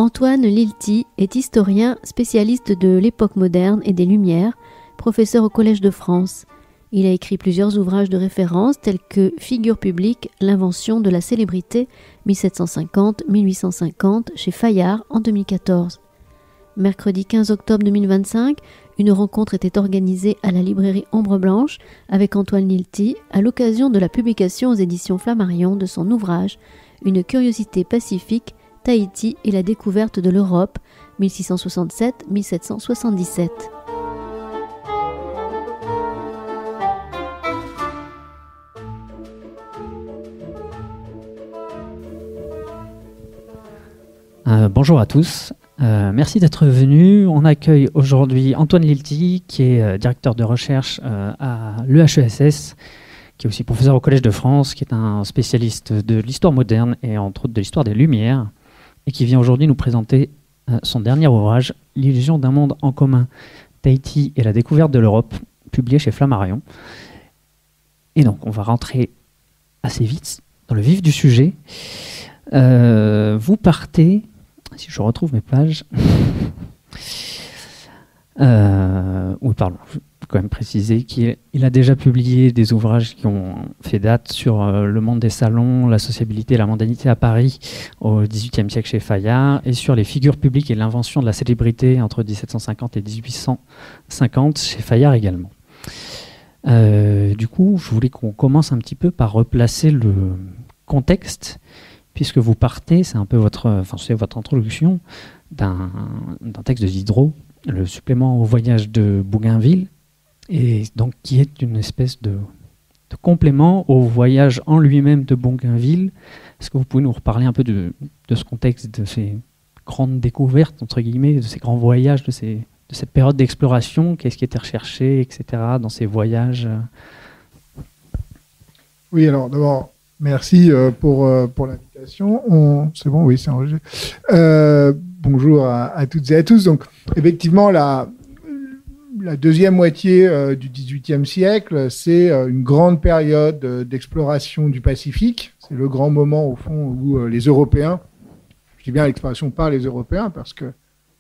Antoine Lilti est historien spécialiste de l'époque moderne et des Lumières, professeur au Collège de France. Il a écrit plusieurs ouvrages de référence tels que Figure publique, l'invention de la célébrité 1750-1850 chez Fayard en 2014. Mercredi 15 octobre 2025, une rencontre était organisée à la librairie Ombre Blanche avec Antoine Lilti à l'occasion de la publication aux éditions Flammarion de son ouvrage Une curiosité pacifique, Tahiti et la découverte de l'Europe, 1667-1777. Bonjour à tous, merci d'être venus. On accueille aujourd'hui Antoine Lilti, qui est directeur de recherche à l'EHESS, qui est aussi professeur au Collège de France, qui est un spécialiste de l'histoire moderne et entre autres de l'histoire des Lumières, et qui vient aujourd'hui nous présenter son dernier ouvrage, L'illusion d'un monde en commun, Tahiti et la découverte de l'Europe, publié chez Flammarion. Et donc, on va rentrer assez vite dans le vif du sujet. Vous partez, si je retrouve mes pages, oui, pardon, je peux quand même préciser qu'il a déjà publié des ouvrages qui ont fait date sur le monde des salons, la sociabilité et la mondanité à Paris au XVIIIe siècle chez Fayard, et sur les figures publiques et l'invention de la célébrité entre 1750 et 1850 chez Fayard également. Du coup, je voulais qu'on commence un petit peu par replacer le contexte, puisque vous partez, c'est un peu votre introduction, d'un texte de Diderot, le supplément au voyage de Bougainville, et donc qui est une espèce de complément au voyage en lui-même de Bougainville. Est-ce que vous pouvez nous reparler un peu de ce contexte, de ces grandes découvertes, entre guillemets, de ces grands voyages, de cette période d'exploration, qu'est-ce qui était recherché, etc., dans ces voyages? Oui, alors d'abord, merci pour l'invitation. C'est bon, oui, c'est enregistré. Bonjour à toutes et à tous. Donc, effectivement, la deuxième moitié du XVIIIe siècle, c'est une grande période d'exploration du Pacifique. C'est le grand moment, au fond, où les Européens, je dis bien l'exploration par les Européens, parce que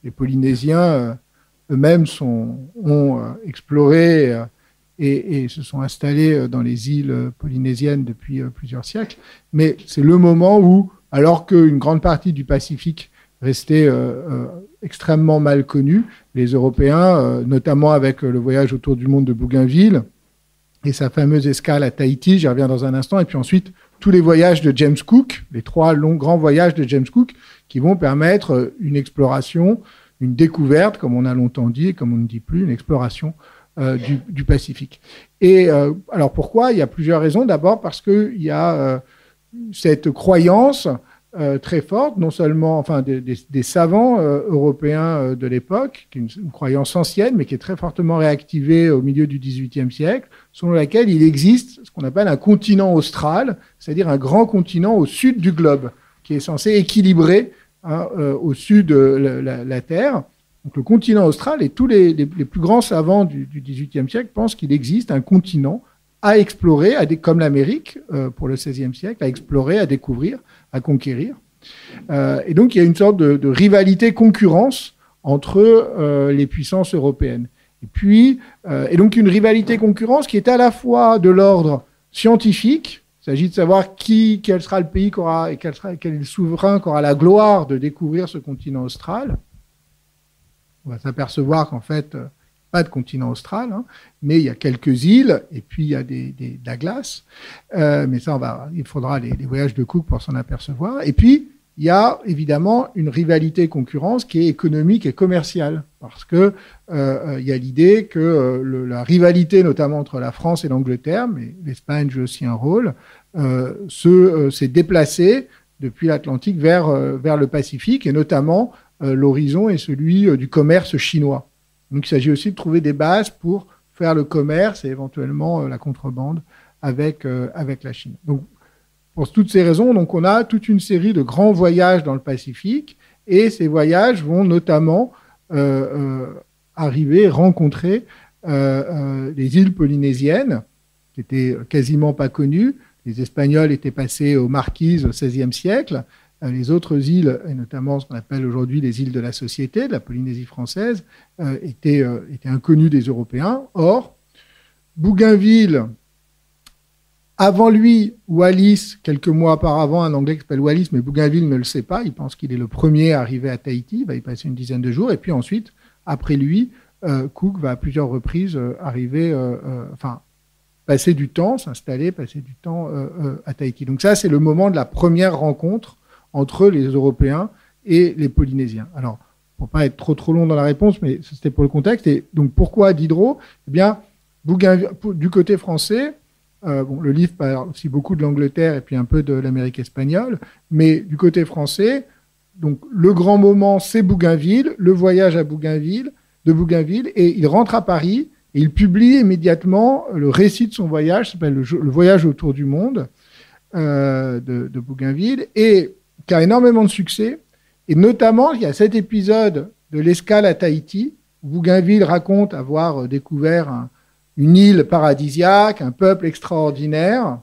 les Polynésiens eux-mêmes ont exploré et se sont installés dans les îles polynésiennes depuis plusieurs siècles. Mais c'est le moment où, alors qu'une grande partie du Pacifique restait extrêmement mal connue, les Européens, notamment avec le voyage autour du monde de Bougainville et sa fameuse escale à Tahiti, j'y reviens dans un instant, et puis ensuite tous les voyages de James Cook, les 3 grands voyages de James Cook, qui vont permettre une exploration, une découverte, comme on a longtemps dit, et comme on ne dit plus, une exploration du Pacifique. Et alors pourquoi? Il y a plusieurs raisons. D'abord parce qu'il y a cette croyance très forte, non seulement des savants européens de l'époque, qui est une croyance ancienne, mais qui est très fortement réactivée au milieu du XVIIIe siècle, selon laquelle il existe ce qu'on appelle un continent austral, c'est-à-dire un grand continent au sud du globe, qui est censé équilibrer au sud la Terre. Donc le continent austral, et tous les plus grands savants du XVIIIe siècle pensent qu'il existe un continent à explorer, comme l'Amérique pour le XVIe siècle, à explorer, à découvrir, à conquérir. Et donc il y a une sorte de rivalité-concurrence entre les puissances européennes. Et donc une rivalité-concurrence qui est à la fois de l'ordre scientifique. Il s'agit de savoir quel sera le pays quel est le souverain qui aura la gloire de découvrir ce continent austral. On va s'apercevoir qu'en fait, pas de continent austral, mais il y a quelques îles, et puis il y a de la glace. Mais ça, il faudra les voyages de Cook pour s'en apercevoir. Et puis, il y a évidemment une rivalité-concurrence qui est économique et commerciale, parce que il y a l'idée que la rivalité, notamment entre la France et l'Angleterre, mais l'Espagne joue aussi un rôle, s'est déplacée depuis l'Atlantique vers le Pacifique, et notamment l'horizon est celui du commerce chinois. Donc il s'agit aussi de trouver des bases pour faire le commerce et éventuellement la contrebande avec la Chine. Donc pour toutes ces raisons, donc on a toute une série de grands voyages dans le Pacifique, et ces voyages vont notamment rencontrer les îles polynésiennes, qui étaient quasiment pas connues. Les Espagnols étaient passés aux Marquises au XVIe siècle, les autres îles, et notamment ce qu'on appelle aujourd'hui les îles de la Société, de la Polynésie française, étaient inconnues des Européens. Or, Bougainville, avant lui, Wallis, quelques mois auparavant, un Anglais qui s'appelle Wallis, mais Bougainville ne le sait pas, il pense qu'il est le premier arrivé à Tahiti, il va y passer une dizaine de jours, et puis ensuite, après lui, Cook va à plusieurs reprises passer du temps, s'installer, passer du temps à Tahiti. Donc ça, c'est le moment de la première rencontre entre les Européens et les Polynésiens. Alors, pour ne pas être trop long dans la réponse, mais c'était pour le contexte. Et donc, pourquoi Diderot? Eh bien, Bougainville, du côté français, le livre parle aussi beaucoup de l'Angleterre et puis un peu de l'Amérique espagnole, mais du côté français, donc le grand moment, c'est Bougainville, le voyage de Bougainville, et il rentre à Paris et il publie immédiatement le récit de son voyage, ça s'appelle le voyage autour du monde de Bougainville, et qui a énormément de succès. Et notamment, il y a cet épisode de l'escale à Tahiti, où Bougainville raconte avoir découvert une île paradisiaque, un peuple extraordinaire,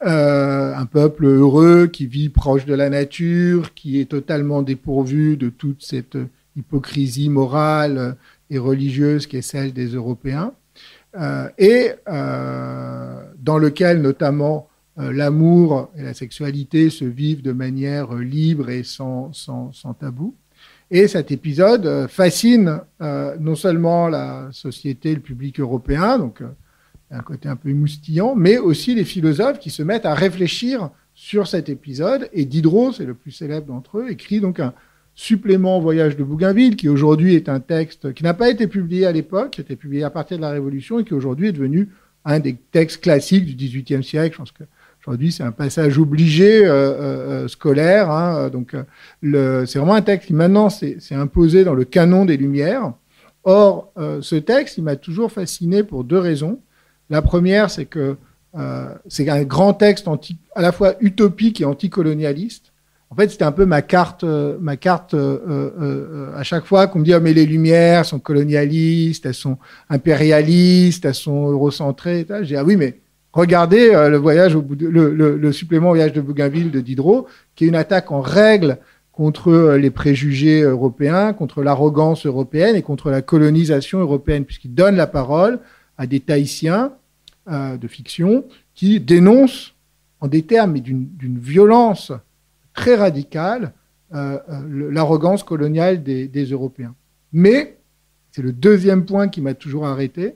un peuple heureux qui vit proche de la nature, qui est totalement dépourvu de toute cette hypocrisie morale et religieuse qui est celle des Européens, dans lequel notamment l'amour et la sexualité se vivent de manière libre et sans tabou. Et cet épisode fascine non seulement la société, le public européen, donc un côté un peu émoustillant, mais aussi les philosophes qui se mettent à réfléchir sur cet épisode. Et Diderot, c'est le plus célèbre d'entre eux, écrit donc un supplément au voyage de Bougainville, qui aujourd'hui est un texte qui n'a pas été publié à l'époque, qui a été publié à partir de la Révolution et qui aujourd'hui est devenu un des textes classiques du XVIIIe siècle. Je pense que aujourd'hui, c'est un passage obligé scolaire. Hein, donc, c'est vraiment un texte qui maintenant s'est imposé dans le canon des Lumières. Or, ce texte, il m'a toujours fasciné pour deux raisons. La première, c'est que c'est un grand texte à la fois utopique et anticolonialiste. En fait, c'était un peu ma carte à chaque fois qu'on me dit « Ah, mais les Lumières sont colonialistes, elles sont impérialistes, elles sont eurocentrées. » Je dis « Ah oui, mais regardez le supplément voyage de Bougainville de Diderot, qui est une attaque en règle contre les préjugés européens, contre l'arrogance européenne et contre la colonisation européenne, puisqu'il donne la parole à des Tahitiens de fiction qui dénoncent en des termes et d'une violence très radicale l'arrogance coloniale des Européens. Mais, c'est le deuxième point qui m'a toujours arrêté,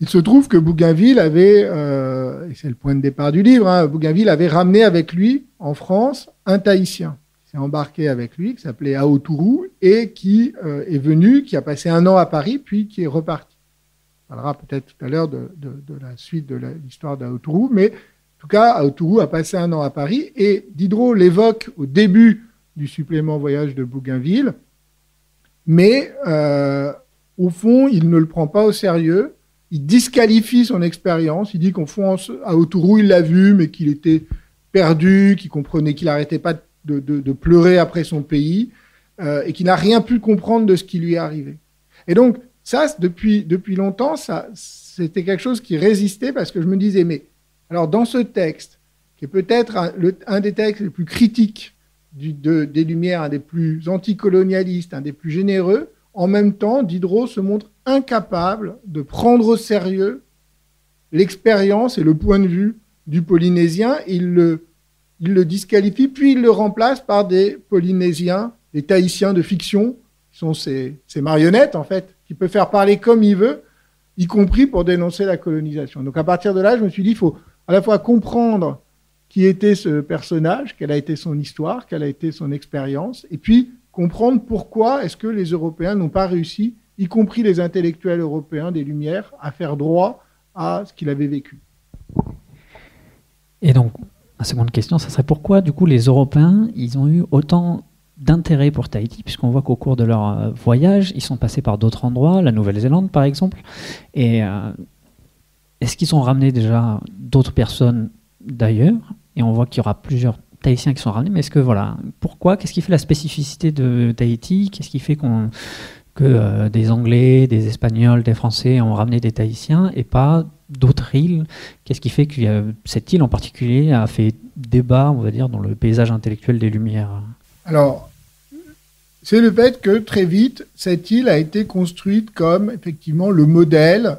il se trouve que Bougainville avait, et c'est le point de départ du livre, hein, Bougainville avait ramené avec lui, en France, un Tahitien qui s'est embarqué avec lui, qui s'appelait Aotourou, et qui est venu, qui a passé 1 an à Paris, puis qui est reparti. On parlera peut-être tout à l'heure de la suite de l'histoire d'Aotourou, mais en tout cas, Aotourou a passé 1 an à Paris, et Diderot l'évoque au début du supplément voyage de Bougainville, mais au fond, il ne le prend pas au sérieux. Il disqualifie son expérience. Il dit qu'au fond, Aotourou, il l'a vu, mais qu'il était perdu, qu'il comprenait qu'il n'arrêtait pas de pleurer après son pays, et qu'il n'a rien pu comprendre de ce qui lui est arrivé. Et donc, ça, depuis longtemps, c'était quelque chose qui résistait, parce que je me disais, mais alors dans ce texte, qui est peut-être un des textes les plus critiques des Lumières, un des plus anticolonialistes, un des plus généreux, en même temps, Diderot se montre incapable de prendre au sérieux l'expérience et le point de vue du Polynésien. Il le disqualifie, puis il le remplace par des Polynésiens, des Tahitiens de fiction, qui sont ces marionnettes, en fait, qui peuvent faire parler comme il veut, y compris pour dénoncer la colonisation. Donc à partir de là, je me suis dit, il faut à la fois comprendre qui était ce personnage, quelle a été son histoire, quelle a été son expérience, et puis comprendre pourquoi est-ce que les Européens n'ont pas réussi, y compris les intellectuels européens des Lumières, à faire droit à ce qu'il avait vécu. Et donc, ma seconde question, ça serait pourquoi, du coup, les Européens, ils ont eu autant d'intérêt pour Tahiti, puisqu'on voit qu'au cours de leur voyage, ils sont passés par d'autres endroits, la Nouvelle-Zélande, par exemple, et est-ce qu'ils ont ramené déjà d'autres personnes d'ailleurs? Et on voit qu'il y aura plusieurs Tahitiens qui sont ramenés, mais est-ce que, voilà, pourquoi? Qu'est-ce qui fait la spécificité de Tahiti? Qu'est-ce qui fait que des Anglais, des Espagnols, des Français ont ramené des Tahitiens et pas d'autres îles? Qu'est-ce qui fait que cette île en particulier a fait débat, on va dire, dans le paysage intellectuel des Lumières? Alors, c'est le fait que très vite, cette île a été construite comme effectivement le modèle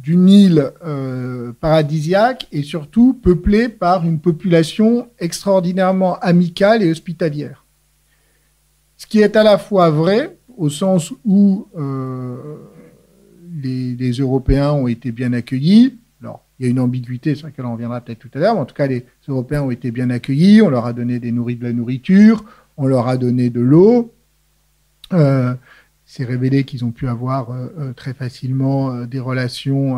d'une île paradisiaque et surtout peuplée par une population extraordinairement amicale et hospitalière. Ce qui est à la fois vrai, au sens où les Européens ont été bien accueillis. Alors, il y a une ambiguïté sur laquelle on reviendra peut-être tout à l'heure, mais en tout cas, les Européens ont été bien accueillis, on leur a donné de la nourriture, on leur a donné de l'eau. C'est révélé qu'ils ont pu avoir très facilement des relations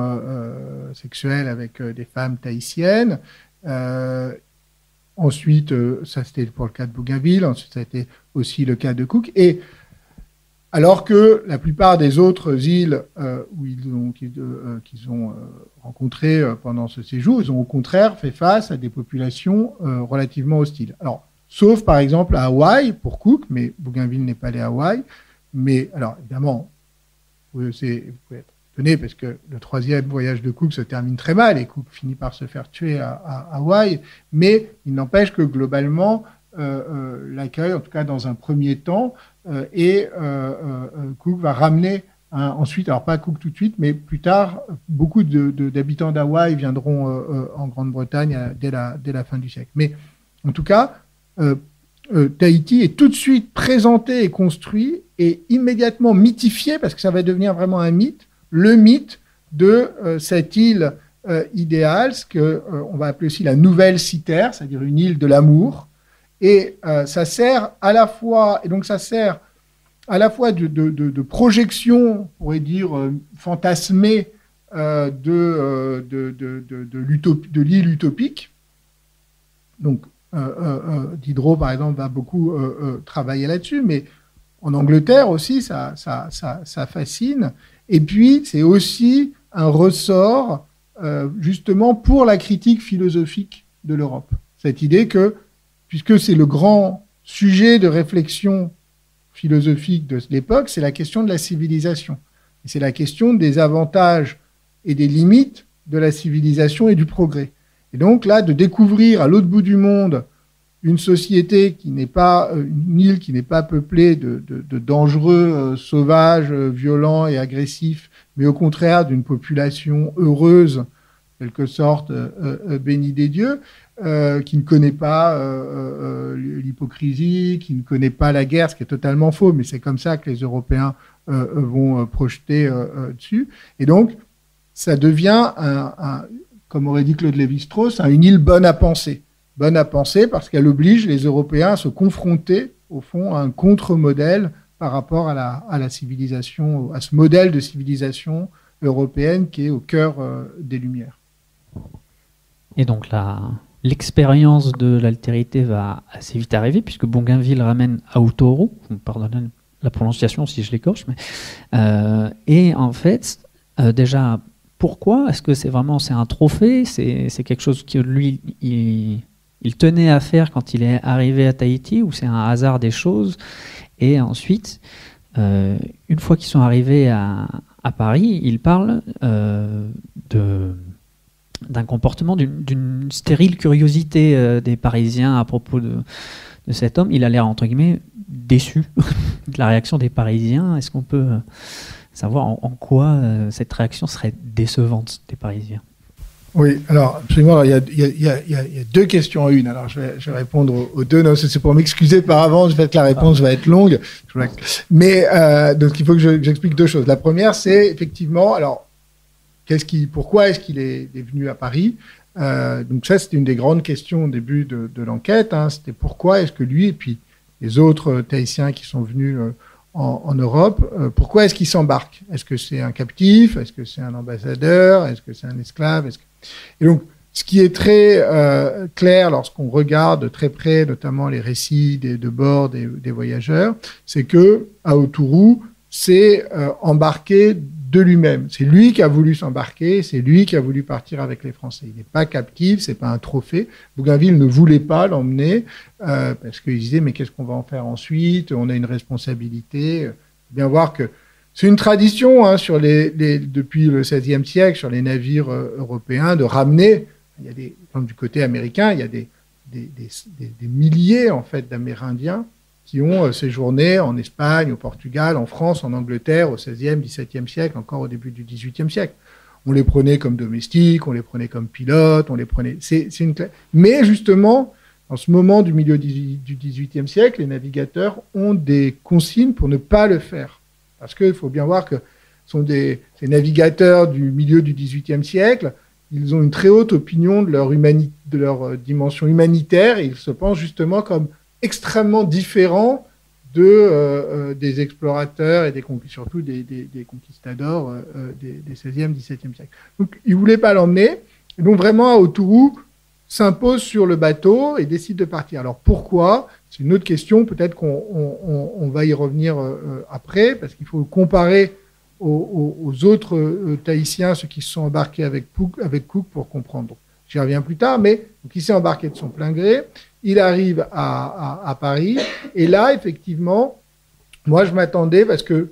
sexuelles avec des femmes tahitiennes. Ensuite, ça c'était pour le cas de Bougainville, ensuite ça a été aussi le cas de Cook. Et alors que la plupart des autres îles qu'ils ont rencontrées pendant ce séjour, ils ont au contraire fait face à des populations relativement hostiles. Alors, sauf par exemple à Hawaï, pour Cook, mais Bougainville n'est pas allé à Hawaï. Mais alors, évidemment, vous pouvez être étonné parce que le 3e voyage de Cook se termine très mal et Cook finit par se faire tuer à Hawaï. Mais il n'empêche que globalement, l'accueil, en tout cas dans un premier temps, Cook va ramener ensuite, alors pas Cook tout de suite, mais plus tard, beaucoup d'habitants d'Hawaï viendront en Grande-Bretagne dès la fin du siècle. Mais en tout cas, Tahiti est tout de suite présenté et construit et immédiatement mythifié, parce que ça va devenir vraiment un mythe, le mythe de cette île idéale, ce qu'on va appeler aussi la nouvelle Cythère, c'est-à-dire une île de l'amour. Et ça sert à la fois, de projection, on pourrait dire, fantasmée de l'île utopique. Donc, Diderot, par exemple, va beaucoup travailler là-dessus, mais en Angleterre aussi, ça fascine. Et puis, c'est aussi un ressort, justement, pour la critique philosophique de l'Europe. Cette idée que, puisque c'est le grand sujet de réflexion philosophique de l'époque, c'est la question de la civilisation. Et c'est la question des avantages et des limites de la civilisation et du progrès. Et donc là, de découvrir à l'autre bout du monde une société qui n'est pas, une île qui n'est pas peuplée de dangereux, sauvages, violents et agressifs, mais au contraire d'une population heureuse, en quelque sorte bénie des dieux, qui ne connaît pas l'hypocrisie, qui ne connaît pas la guerre, ce qui est totalement faux, mais c'est comme ça que les Européens vont projeter dessus. Et donc, ça devient comme aurait dit Claude Lévi-Strauss, une île bonne à penser. Bonne à penser parce qu'elle oblige les Européens à se confronter, au fond, à un contre-modèle par rapport à la civilisation, à ce modèle de civilisation européenne qui est au cœur des Lumières. Et donc l'expérience de l'altérité va assez vite arriver, puisque Bougainville ramène Aotearoa, pardonnez la prononciation si je l'écorche, mais et en fait, déjà, pourquoi? Est-ce que c'est un trophée? C'est quelque chose que lui, il tenait à faire quand il est arrivé à Tahiti, ou c'est un hasard des choses? Et ensuite, une fois qu'ils sont arrivés à Paris, il parle d'un comportement, d'une stérile curiosité des Parisiens à propos de cet homme. Il a l'air, entre guillemets, déçu de la réaction des Parisiens. Est-ce qu'on peut savoir en quoi cette réaction serait décevante des Parisiens? Oui, alors absolument. Alors, il y a deux questions à une. Alors je vais répondre aux deux. Non, c'est pour m'excuser par avance. Je vais que la réponse va être longue. Mais donc il faut que j'explique deux choses. La première, c'est effectivement, alors pourquoi est-ce qu'il est venu à Paris? Donc ça, c'était une des grandes questions au début de l'enquête. C'était pourquoi est-ce que lui et puis les autres Tahitiens qui sont venus en Europe, pourquoi est-ce qu'il s'embarque? Est-ce que c'est un captif? Est-ce que c'est un ambassadeur? Est-ce que c'est un esclave? Et donc, ce qui est très clair lorsqu'on regarde de très près, notamment les récits de bord des voyageurs, c'est que Aotearoa s'est embarqué de lui-même. C'est lui qui a voulu s'embarquer, c'est lui qui a voulu partir avec les Français. Il n'est pas captif, c'est pas un trophée. Bougainville ne voulait pas l'emmener parce qu'il disait mais qu'est-ce qu'on va en faire ensuite? On a une responsabilité. Bien voir que c'est une tradition hein, depuis le XVIe siècle sur les navires européens de ramener. Il y a du côté américain, il y a des milliers en fait d'Amérindiens qui ont séjourné en Espagne, au Portugal, en France, en Angleterre, au XVIe, XVIIe siècle, encore au début du XVIIIe siècle. On les prenait comme domestiques, on les prenait comme pilotes, on les prenait. Mais justement, en ce moment du milieu du XVIIIe siècle, les navigateurs ont des consignes pour ne pas le faire. Parce qu'il faut bien voir que ces navigateurs du milieu du XVIIIe siècle, ils ont une très haute opinion de leur dimension humanitaire et ils se pensent justement comme extrêmement différents des explorateurs et surtout des conquistadors des XVIe, XVIIe siècle. Donc, ils ne voulaient pas l'emmener. Et donc, vraiment, Aotourou s'impose sur le bateau et décide de partir. Alors, pourquoi ? C'est une autre question. Peut-être qu'on va y revenir après, parce qu'il faut comparer aux autres Tahitiens, ceux qui se sont embarqués avec Cook pour comprendre. Donc, j'y reviens plus tard, mais donc, il s'est embarqué de son plein gré. Il arrive à Paris. Et là, effectivement, moi, je m'attendais, parce qu'on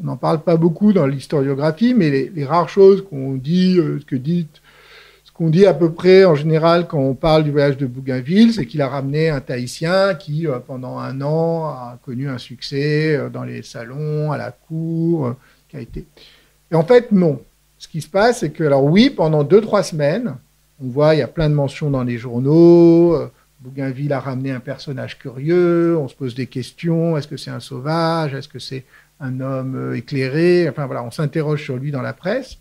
n'en parle pas beaucoup dans l'historiographie, mais les rares choses qu'on dit, ce qu'on dit à peu près en général quand on parle du voyage de Bougainville, c'est qu'il a ramené un Tahitien qui, pendant 1 an, a connu un succès dans les salons, à la cour, qui a été... Et en fait, non. Ce qui se passe, c'est que, alors oui, pendant 2-3 semaines, on voit, il y a plein de mentions dans les journaux, Bougainville a ramené un personnage curieux, on se pose des questions, est-ce que c'est un sauvage, est-ce que c'est un homme éclairé, enfin voilà, on s'interroge sur lui dans la presse.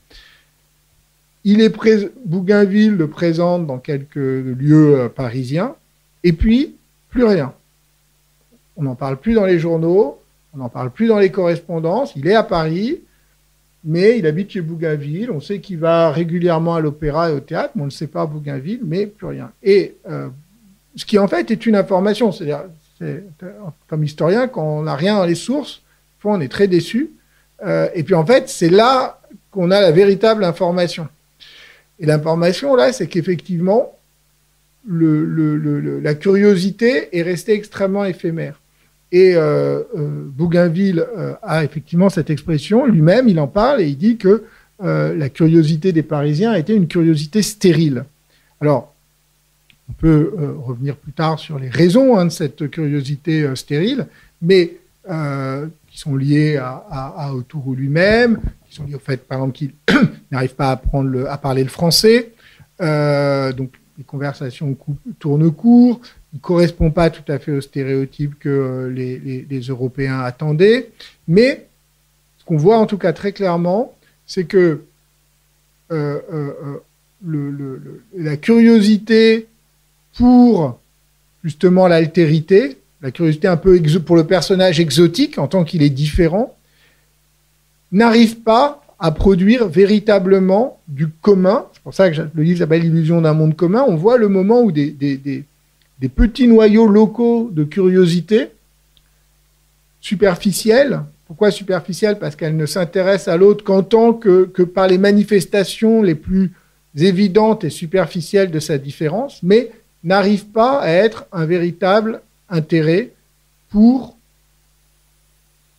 Bougainville le présente dans quelques lieux parisiens, et puis, plus rien. On n'en parle plus dans les journaux, on n'en parle plus dans les correspondances, il est à Paris, mais il habite chez Bougainville, on sait qu'il va régulièrement à l'opéra et au théâtre, mais on ne sait pas à Bougainville, mais plus rien. Et ce qui en fait est une information, c'est-à-dire, comme historien, quand on n'a rien dans les sources, on est très déçu, et puis en fait, c'est là qu'on a la véritable information. Et l'information, là, c'est qu'effectivement, la curiosité est restée extrêmement éphémère. Et Bougainville a effectivement cette expression, lui-même, il en parle, et il dit que la curiosité des Parisiens a été une curiosité stérile. Alors, on peut revenir plus tard sur les raisons de cette curiosité stérile, mais qui sont liées à Aotourou lui-même, qui sont liées au fait, par exemple, qu'il n'arrive pas à parler le français, donc les conversations tournent court, il ne correspond pas tout à fait aux stéréotypes que les Européens attendaient, mais ce qu'on voit en tout cas très clairement, c'est que la curiosité pour justement l'altérité, la curiosité un peu pour le personnage exotique en tant qu'il est différent, n'arrive pas à produire véritablement du commun. C'est pour ça que le livre s'appelle L'illusion d'un monde commun. On voit le moment où des petits noyaux locaux de curiosité superficielle. Pourquoi superficielle ? Parce qu'elle ne s'intéresse à l'autre qu'en tant que par les manifestations les plus évidentes et superficielles de sa différence, mais n'arrive pas à être un véritable intérêt pour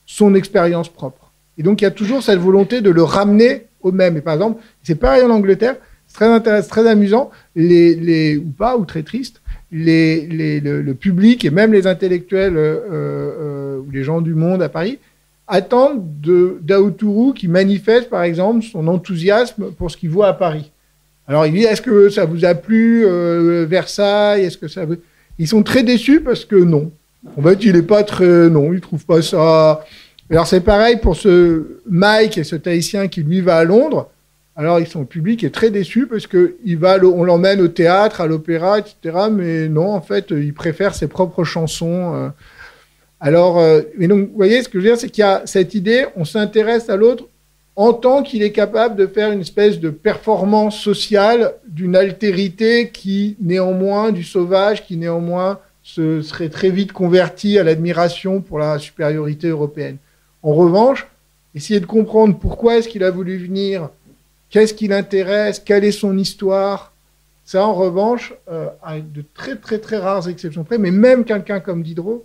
son expérience propre. Et donc, il y a toujours cette volonté de le ramener au même. Et par exemple, c'est pareil en Angleterre, c'est très intéressant, très amusant, ou pas, ou très triste, le public et même les intellectuels ou les gens du monde à Paris attendent d'Aotourou qui manifeste, par exemple, son enthousiasme pour ce qu'il voit à Paris. Alors, il dit, est-ce que ça vous a plu, Versailles, est-ce que ça vous... Ils sont très déçus parce que non. En fait, il n'est pas très... Non, il ne trouve pas ça... Alors, c'est pareil pour ce Mike et ce Tahitien qui, lui, va à Londres. Alors, son public est très déçu parce qu'on l'emmène au théâtre, à l'opéra, etc. Mais non, en fait, il préfère ses propres chansons. Alors, mais donc, vous voyez, ce que je veux dire, c'est qu'il y a cette idée, on s'intéresse à l'autre en tant qu'il est capable de faire une espèce de performance sociale d'une altérité qui, néanmoins, du sauvage, qui, néanmoins, serait très vite converti à l'admiration pour la supériorité européenne. En revanche, essayer de comprendre pourquoi est-ce qu'il a voulu venir, qu'est-ce qui l'intéresse, quelle est son histoire, ça, en revanche, à de très, très, très rares exceptions près, mais même quelqu'un comme Diderot,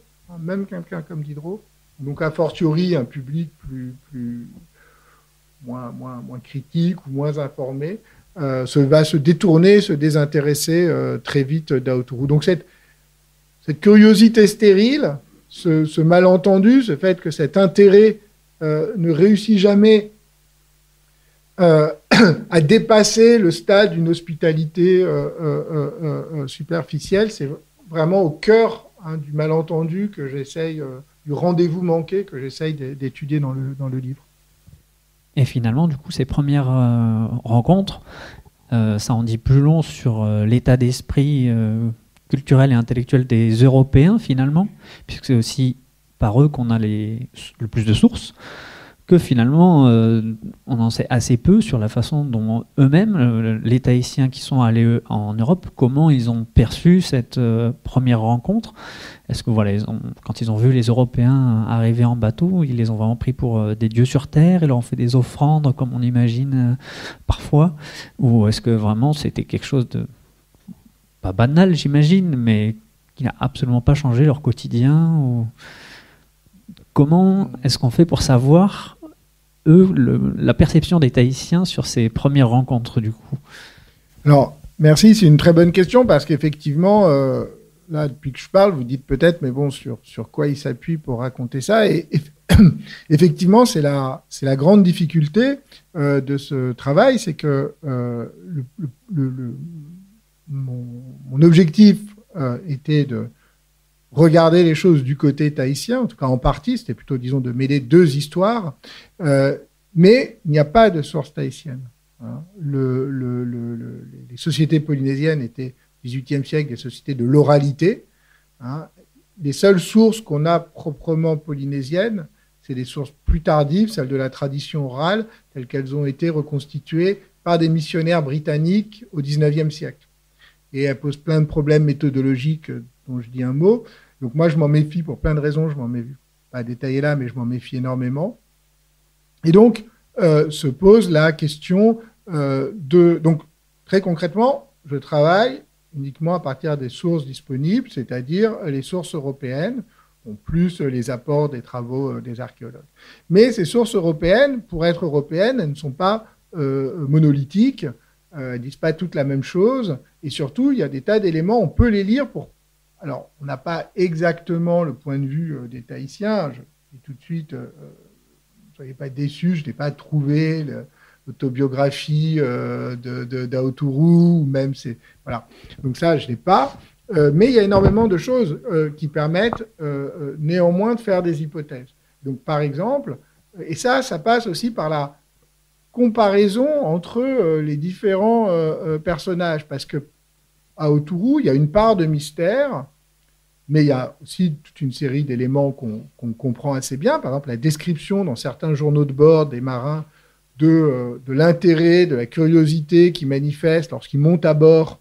donc a fortiori un public moins critique ou moins informé, va se détourner, se désintéresser très vite d'Aoturu. Donc cette curiosité stérile, ce malentendu, ce fait que cet intérêt ne réussit jamais à dépasser le stade d'une hospitalité superficielle, c'est vraiment au cœur du malentendu que j'essaye, du rendez-vous manqué que j'essaye d'étudier dans le livre. Et finalement, du coup, ces premières rencontres, ça en dit plus long sur l'état d'esprit culturel et intellectuel des Européens, finalement, puisque c'est aussi par eux qu'on a le plus de sources, que finalement, on en sait assez peu sur la façon dont eux-mêmes, les Tahitiens qui sont allés en Europe, comment ils ont perçu cette première rencontre. Est-ce que voilà, quand ils ont vu les Européens arriver en bateau, ils les ont vraiment pris pour des dieux sur terre, ils leur ont fait des offrandes comme on imagine parfois, ou est-ce que vraiment c'était quelque chose de pas banal, j'imagine, mais qui n'a absolument pas changé leur quotidien ou... Comment est-ce qu'on fait pour savoir, eux, la perception des Tahitiens sur ces premières rencontres, du coup? Alors, merci, c'est une très bonne question, parce qu'effectivement, là, depuis que je parle, vous dites peut-être, mais bon, sur quoi ils s'appuient pour raconter ça. Et effectivement, c'est la grande difficulté de ce travail, c'est que mon objectif était de regarder les choses du côté tahitien, en tout cas en partie, c'était plutôt, disons, de mêler deux histoires, mais il n'y a pas de source tahitienne. Hein. Les sociétés polynésiennes étaient, au XVIIIe siècle, des sociétés de l'oralité. Hein. Les seules sources qu'on a proprement polynésiennes, c'est des sources plus tardives, celles de la tradition orale, telles qu'elles ont été reconstituées par des missionnaires britanniques au XIXe siècle. Et elles posent plein de problèmes méthodologiques dont je dis un mot. Donc moi, je m'en méfie pour plein de raisons. Je m'en méfie, pas détaillé là, mais je m'en méfie énormément. Et donc, se pose la question Donc, très concrètement, je travaille uniquement à partir des sources disponibles, c'est-à-dire les sources européennes, plus les apports des travaux des archéologues. Mais ces sources européennes, pour être européennes, elles ne sont pas monolithiques, elles ne disent pas toutes la même chose, et surtout, il y a des tas d'éléments, on peut les lire pour... Alors, on n'a pas exactement le point de vue des Tahitiens, je dis tout de suite, ne soyez pas déçus, je n'ai pas trouvé l'autobiographie d'Aoturu, ou même c'est... Voilà. Donc ça, je ne l'ai pas. Mais il y a énormément de choses qui permettent néanmoins de faire des hypothèses. Donc, par exemple, et ça passe aussi par la comparaison entre les différents personnages, parce que à Aoturu, il y a une part de mystère, mais il y a aussi toute une série d'éléments qu'on comprend assez bien. Par exemple, la description dans certains journaux de bord des marins de l'intérêt, de la curiosité qu'ils manifestent lorsqu'ils montent à bord.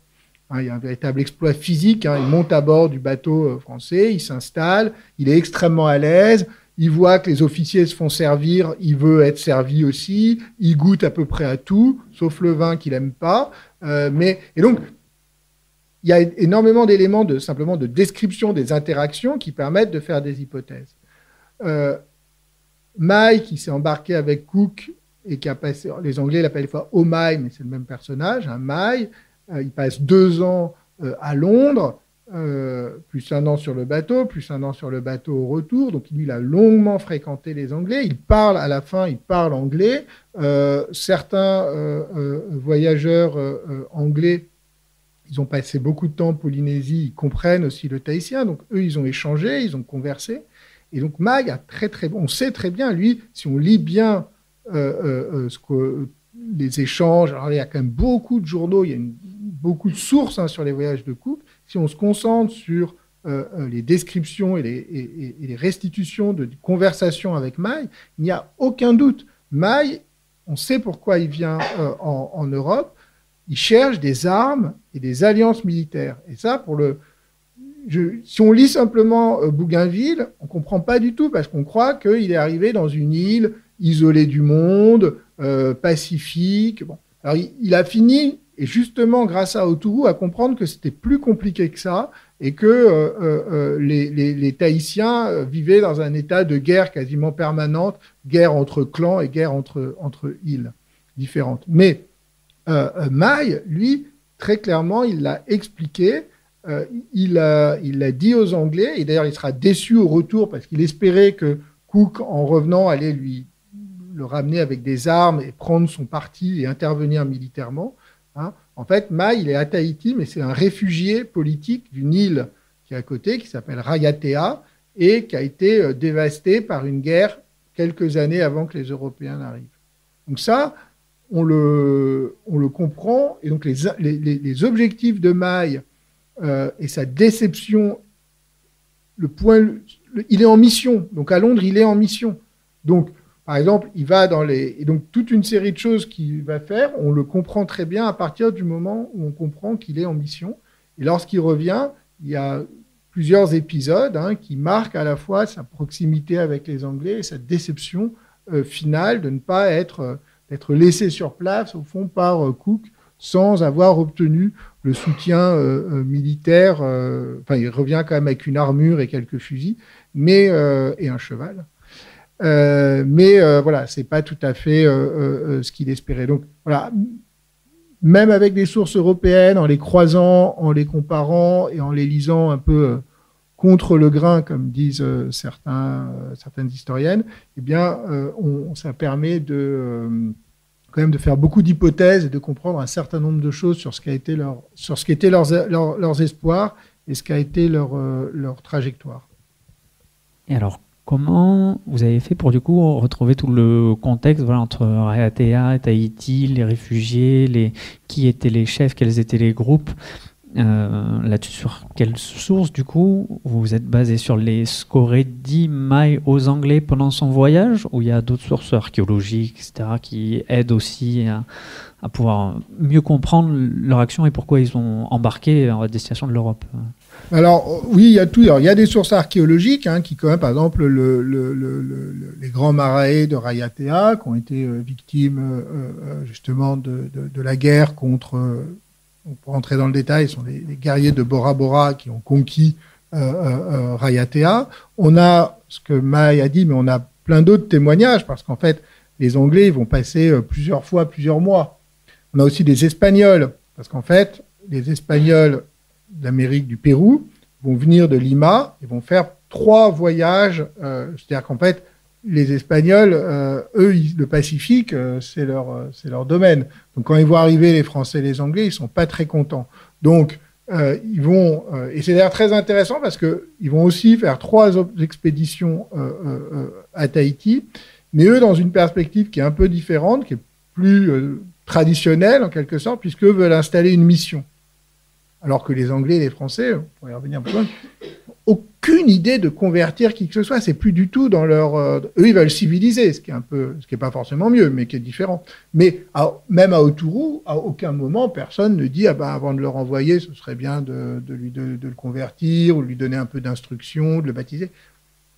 Il y a un véritable exploit physique. Il monte à bord du bateau français, il s'installe, il est extrêmement à l'aise, il voit que les officiers se font servir, il veut être servi aussi, il goûte à peu près à tout, sauf le vin qu'il n'aime pas. Et donc, il y a énormément d'éléments simplement de description des interactions qui permettent de faire des hypothèses. Mai, qui s'est embarqué avec Cook et qui a passé, les Anglais l'appellent des fois Omai, mais c'est le même personnage, Mai. Il passe 2 ans à Londres, plus 1 an sur le bateau, plus 1 an sur le bateau au retour. Donc, lui, il a longuement fréquenté les Anglais. Il parle, à la fin, il parle anglais. Certains voyageurs anglais, ils ont passé beaucoup de temps en Polynésie, ils comprennent aussi le tahitien. Donc, eux, ils ont échangé, ils ont conversé. Et donc, Mag a on sait très bien, lui, si on lit bien les échanges, alors il y a quand même beaucoup de journaux, il y a beaucoup de sources sur les voyages de Cook. Si on se concentre sur les descriptions et les restitutions de conversations avec Mai, il n'y a aucun doute. Mai, on sait pourquoi il vient en Europe, il cherche des armes et des alliances militaires. Et ça, si on lit simplement Bougainville, on ne comprend pas du tout, parce qu'on croit qu'il est arrivé dans une île isolée du monde, pacifique. Bon. Alors, il a fini, et justement grâce à Autourou à comprendre que c'était plus compliqué que ça et que les Tahitiens vivaient dans un état de guerre quasiment permanente, guerre entre clans et guerre entre îles différentes. Mais Mai, lui, très clairement, il l'a expliqué, il l'a dit aux Anglais, et d'ailleurs il sera déçu au retour parce qu'il espérait que Cook, en revenant, allait le ramener avec des armes et prendre son parti et intervenir militairement. Hein. En fait, Mai, il est à Tahiti, mais c'est un réfugié politique d'une île qui est à côté, qui s'appelle Raiatea, et qui a été dévastée par une guerre quelques années avant que les Européens n'arrivent. Donc ça, on le comprend, et donc les objectifs de Mai et sa déception, il est en mission. Donc à Londres, il est en mission. Donc, par exemple, il va et donc toute une série de choses qu'il va faire, on le comprend très bien à partir du moment où on comprend qu'il est en mission. Et lorsqu'il revient, il y a plusieurs épisodes qui marquent à la fois sa proximité avec les Anglais et sa déception finale de ne pas d'être laissé sur place, au fond, par Cook, sans avoir obtenu le soutien militaire. Enfin, il revient quand même avec une armure et quelques fusils, et un cheval. Voilà, c'est pas tout à fait ce qu'il espérait. Donc voilà, même avec des sources européennes, en les croisant, en les comparant et en les lisant un peu contre le grain, comme disent certaines historiennes, eh bien, ça permet quand même de faire beaucoup d'hypothèses et de comprendre un certain nombre de choses sur ce qu'étaient leurs espoirs et ce qu'a été leur trajectoire. Et alors, comment vous avez fait pour du coup retrouver tout le contexte entre Raiatea et Tahiti, les réfugiés, qui étaient les chefs, quels étaient les groupes là-dessus, sur quelle source du coup vous vous êtes basé sur ce qu'aurait dit Mai aux Anglais pendant son voyage, ou il y a d'autres sources archéologiques, etc., qui aident aussi à pouvoir mieux comprendre leur action et pourquoi ils ont embarqué à destination de l'Europe? Alors oui, il y a tout. Alors, il y a des sources archéologiques qui, quand même, par exemple, les grands marae de Raiatea, qui ont été victimes justement de la guerre contre. Pour rentrer dans le détail, ce sont les guerriers de Bora Bora qui ont conquis Raiatea. On a ce que Mai a dit, mais on a plein d'autres témoignages, parce qu'en fait, les Anglais ils vont passer plusieurs mois. On a aussi des Espagnols, parce qu'en fait, les Espagnols d'Amérique du Pérou vont venir de Lima et vont faire 3 voyages. C'est-à-dire qu'en fait, les Espagnols, eux, le Pacifique, c'est leur domaine. Donc, quand ils voient arriver les Français et les Anglais, ils sont pas très contents. Donc, ils vont... et c'est d'ailleurs très intéressant parce qu'ils vont aussi faire 3 expéditions à Tahiti, mais eux, dans une perspective qui est un peu différente, qui est plus traditionnelle, en quelque sorte, puisqu'eux veulent installer une mission. Alors que les Anglais et les Français, on pourrait y revenir un peu loin, aucune idée de convertir qui que ce soit. C'est plus du tout dans leur... eux, ils veulent civiliser, ce qui est pas forcément mieux, mais qui est différent. Mais même à Autourou, à aucun moment, personne ne dit avant de le renvoyer, ce serait bien de le convertir ou de lui donner un peu d'instruction, de le baptiser.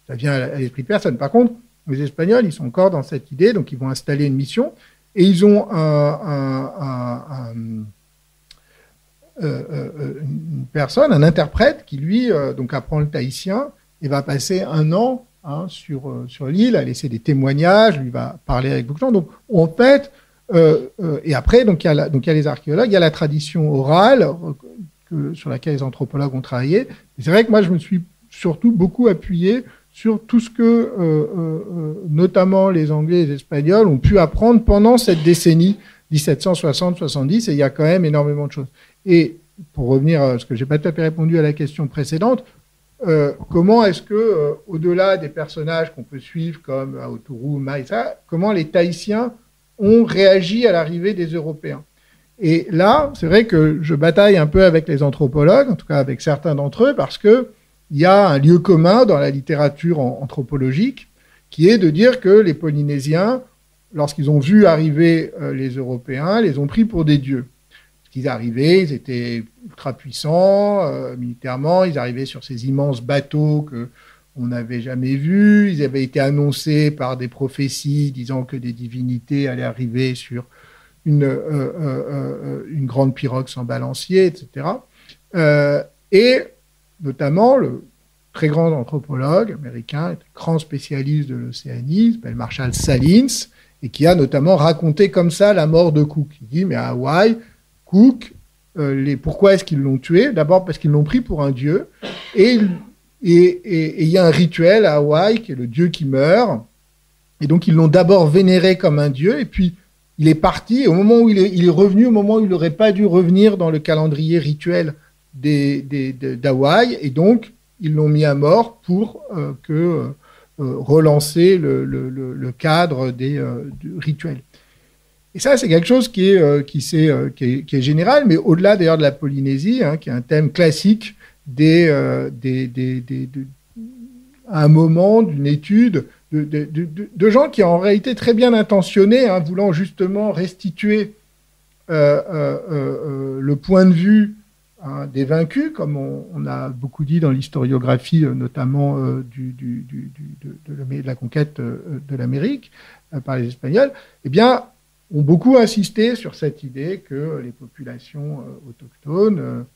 Ça vient à l'esprit de personne. Par contre, les Espagnols, ils sont encore dans cette idée, donc ils vont installer une mission et ils ont une personne, un interprète qui lui donc apprend le tahitien et va passer 1 an sur l'île, à laisser des témoignages, lui va parler avec beaucoup de gens. Donc en fait, et après donc il y a les archéologues, il y a la tradition orale sur laquelle les anthropologues ont travaillé. Et c'est vrai que moi je me suis surtout beaucoup appuyé sur tout ce que notamment les Anglais et les Espagnols ont pu apprendre pendant cette décennie 1760-70, et il y a quand même énormément de choses. Et pour revenir, parce que je n'ai pas tout à fait répondu à la question précédente, comment est-ce que, au-delà des personnages qu'on peut suivre comme Autourou, Mai, comment les Tahitiens ont réagi à l'arrivée des Européens? Et là, c'est vrai que je bataille un peu avec les anthropologues, en tout cas avec certains d'entre eux, parce qu'il y a un lieu commun dans la littérature anthropologique qui est de dire que les Polynésiens, lorsqu'ils ont vu arriver les Européens, les ont pris pour des dieux. Ils arrivaient, ils étaient ultra puissants militairement, ils arrivaient sur ces immenses bateaux qu'on n'avait jamais vus, ils avaient été annoncés par des prophéties disant que des divinités allaient arriver sur une grande pirogue sans balancier, etc. Et notamment, le très grand anthropologue américain, grand spécialiste de l'océanie, s'appelle Marshall Salins, et qui a notamment raconté comme ça la mort de Cook. Il dit, mais à Hawaï, Cook, pourquoi est-ce qu'ils l'ont tué? D'abord parce qu'ils l'ont pris pour un dieu, et il y a un rituel à Hawaï qui est le dieu qui meurt, et donc ils l'ont d'abord vénéré comme un dieu, et puis il est parti, et au moment où il est revenu, au moment où il n'aurait pas dû revenir dans le calendrier rituel d'Hawaï, et donc ils l'ont mis à mort pour relancer le cadre du rituel. Et ça, c'est quelque chose qui est général, mais au-delà d'ailleurs de la Polynésie, qui est un thème classique à un moment d'une étude de gens qui en réalité très bien intentionnés, voulant justement restituer le point de vue des vaincus, comme on a beaucoup dit dans l'historiographie, notamment de la conquête de l'Amérique par les Espagnols, eh bien, ont beaucoup insisté sur cette idée que les populations autochtones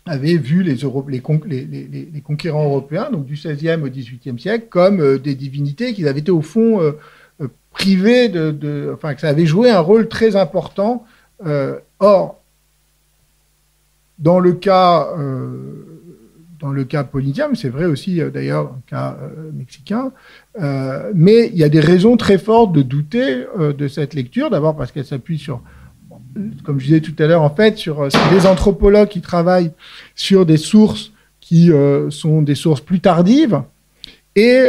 avaient vu les conquérants européens, donc du XVIe au XVIIIe siècle, comme des divinités qu'ils avaient été au fond privés enfin, que ça avait joué un rôle très important. Or, dans le cas polynésien, mais c'est vrai aussi d'ailleurs dans le cas mexicain, mais il y a des raisons très fortes de douter de cette lecture, d'abord parce qu'elle s'appuie sur, comme je disais tout à l'heure, en fait, sur des anthropologues qui travaillent sur des sources qui sont des sources plus tardives, et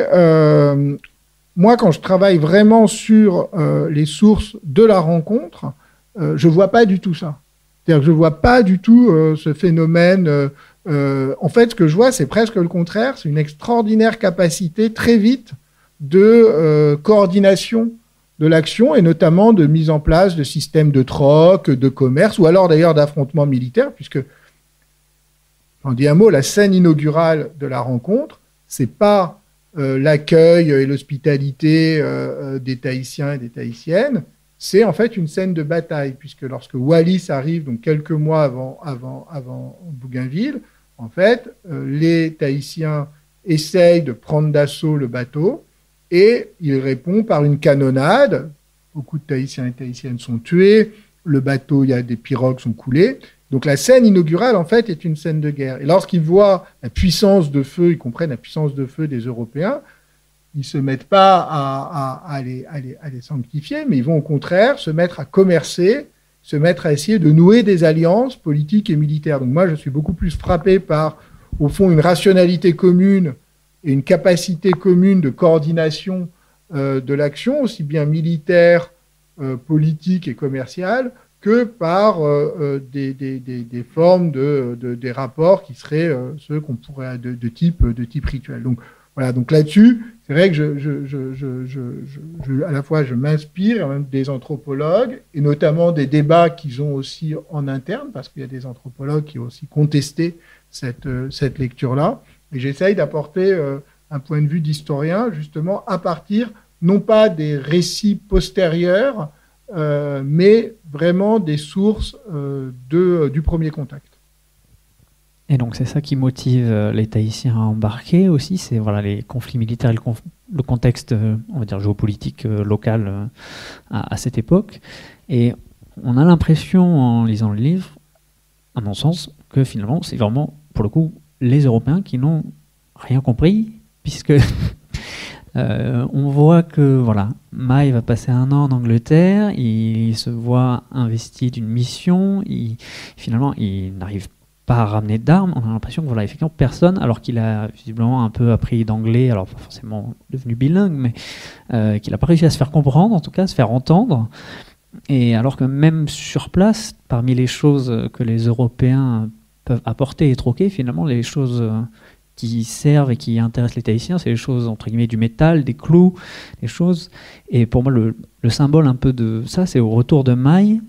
moi, quand je travaille vraiment sur les sources de la rencontre, je vois pas du tout ça. C'est-à-dire que je vois pas du tout ce phénomène. En fait, ce que je vois, c'est presque le contraire. C'est une extraordinaire capacité très vite de coordination de l'action et notamment de mise en place de systèmes de troc, de commerce ou alors d'ailleurs d'affrontements militaires, puisque, j'en dis un mot, la scène inaugurale de la rencontre, c'est pas l'accueil et l'hospitalité des Tahitiens et des Tahitiennes. C'est en fait une scène de bataille, puisque lorsque Wallis arrive, donc quelques mois avant Bougainville, en fait, les Tahitiens essayent de prendre d'assaut le bateau et il répond par une canonnade. Beaucoup de Tahitiens et Tahitiennes sont tués, le bateau, il y a des pirogues sont coulées. Donc la scène inaugurale, en fait, est une scène de guerre. Et lorsqu'ils voient la puissance de feu, ils comprennent la puissance de feu des Européens, ils ne se mettent pas à les sanctifier, mais ils vont au contraire se mettre à commercer, se mettre à essayer de nouer des alliances politiques et militaires. Donc moi, je suis beaucoup plus frappé par, au fond, une rationalité commune et une capacité commune de coordination de l'action, aussi bien militaire, politique et commerciale, que par des formes des rapports qui seraient ceux qu'on pourrait de type rituel. Donc voilà, donc là-dessus, c'est vrai que à la fois je m'inspire des anthropologues et notamment des débats qu'ils ont aussi en interne, parce qu'il y a des anthropologues qui ont aussi contesté cette lecture-là, et j'essaye d'apporter un point de vue d'historien justement à partir non pas des récits postérieurs, mais vraiment des sources du premier contact. Et donc c'est ça qui motive les Tahitiens à embarquer aussi, c'est voilà, les conflits militaires et le contexte, on va dire, géopolitique local à cette époque. Et on a l'impression, en lisant le livre, à mon sens, que finalement c'est vraiment, pour le coup, les Européens qui n'ont rien compris, puisque on voit que voilà, Mai va passer 1 an en Angleterre, il se voit investi d'une mission, finalement il n'arrive pas à ramener d'armes. On a l'impression que voilà, effectivement personne, alors qu'il a visiblement un peu appris d'anglais, alors pas forcément devenu bilingue, mais qu'il n'a pas réussi à se faire comprendre, en tout cas à se faire entendre. Et alors que même sur place, parmi les choses que les Européens peuvent apporter et troquer, finalement les choses qui servent et qui intéressent les Tahitiens, c'est les choses entre guillemets du métal, des clous, des choses. Et pour moi, le symbole un peu de ça, c'est au retour de Mai.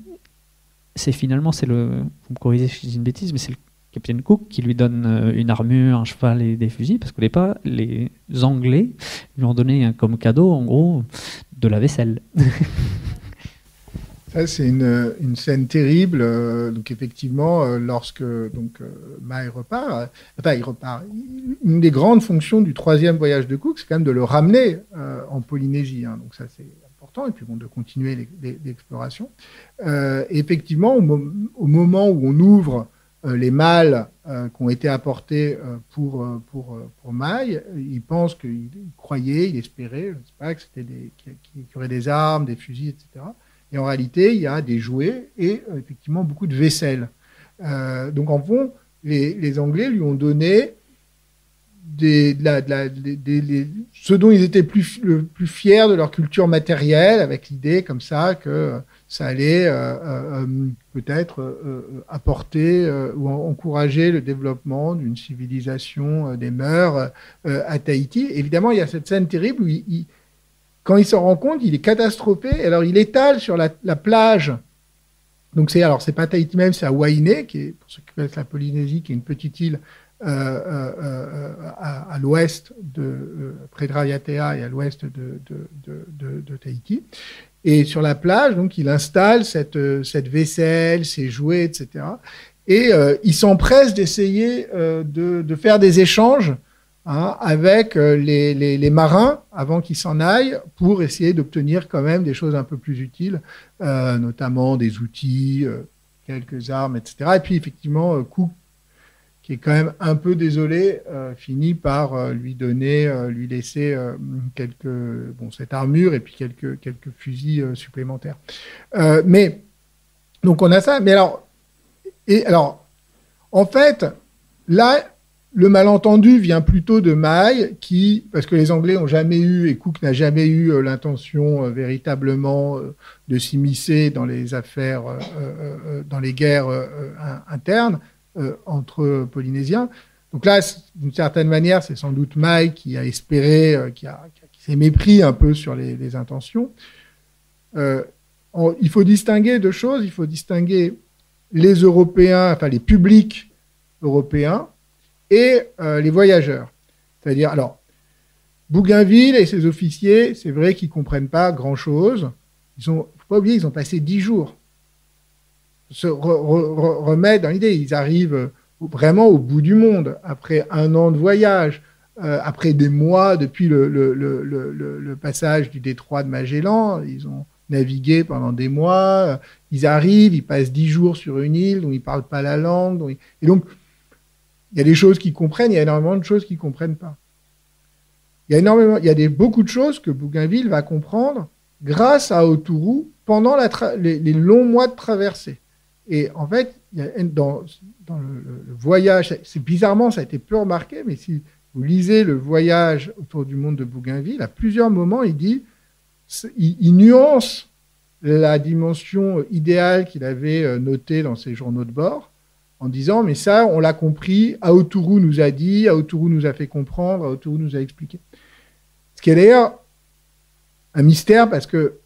C'est finalement, vous me corrigez si je dis une bêtise, mais c'est le capitaine Cook qui lui donne une armure, un cheval et des fusils, parce qu'au départ, les Anglais lui ont donné comme cadeau, en gros, de la vaisselle. Ça, c'est une scène terrible. Donc, effectivement, lorsque May repart, il repart. Une des grandes fonctions du 3e voyage de Cook, c'est quand même de le ramener en Polynésie. Hein. Donc, ça, c'est important. Et puis, bon, de continuer l'exploration. Effectivement, au moment où on ouvre les malles qui ont été apportés pour May, il pense qu'il croyait, il espérait, je ne sais pas, que c'était qu'il y aurait des armes, des fusils, etc. Et en réalité, il y a des jouets et effectivement beaucoup de vaisselle. Donc en fond, les Anglais lui ont donné ce dont ils étaient le plus fiers de leur culture matérielle, avec l'idée comme ça que ça allait peut-être apporter ou encourager le développement d'une civilisation des mœurs à Tahiti. Évidemment, il y a cette scène terrible où quand il s'en rend compte, il est catastrophé. Alors, il étale sur la plage. Donc, c'est pas Tahiti même, c'est à Wainé, qui est, pour ceux qui connaissent la Polynésie, qui est une petite île à l'ouest près de Raiatea et à l'ouest de Tahiti. Et sur la plage, donc, il installe cette vaisselle, ses jouets, etc. Et il s'empresse d'essayer de faire des échanges avec les marins avant qu'ils s'en aillent pour essayer d'obtenir quand même des choses un peu plus utiles, notamment des outils, quelques armes, etc. Et puis effectivement, Cook, qui est quand même un peu désolé, finit par lui laisser cette armure et puis quelques fusils supplémentaires. Mais donc on a ça. Mais alors en fait, là, le malentendu vient plutôt de May, parce que les Anglais n'ont jamais eu, et Cook n'a jamais eu l'intention véritablement de s'immiscer dans les affaires, dans les guerres internes entre Polynésiens. Donc là, d'une certaine manière, c'est sans doute May qui a espéré, qui s'est mépris un peu sur les intentions. Il faut distinguer deux choses. Il faut distinguer les Européens, enfin les publics européens, et les voyageurs. C'est-à-dire, alors, Bougainville et ses officiers, c'est vrai qu'ils ne comprennent pas grand-chose. Il ne faut pas oublier, ils ont passé 10 jours. Se remettre dans l'idée, ils arrivent vraiment au bout du monde, après 1 an de voyage, après des mois depuis le passage du détroit de Magellan, ils ont navigué pendant des mois, ils arrivent, ils passent 10 jours sur une île dont ils ne parlent pas la langue, et donc, il y a des choses qu'ils comprennent, il y a énormément de choses qu'ils ne comprennent pas. Il y a beaucoup de choses que Bougainville va comprendre grâce à Autourou pendant les longs mois de traversée. Et en fait, dans le voyage, bizarrement, ça a été peu remarqué, mais si vous lisez le voyage autour du monde de Bougainville, à plusieurs moments, il nuance la dimension idéale qu'il avait notée dans ses journaux de bord, en disant, mais ça, on l'a compris, Aotourou nous a dit, Aotourou nous a fait comprendre, Aotourou nous a expliqué. Ce qui est d'ailleurs un mystère, parce que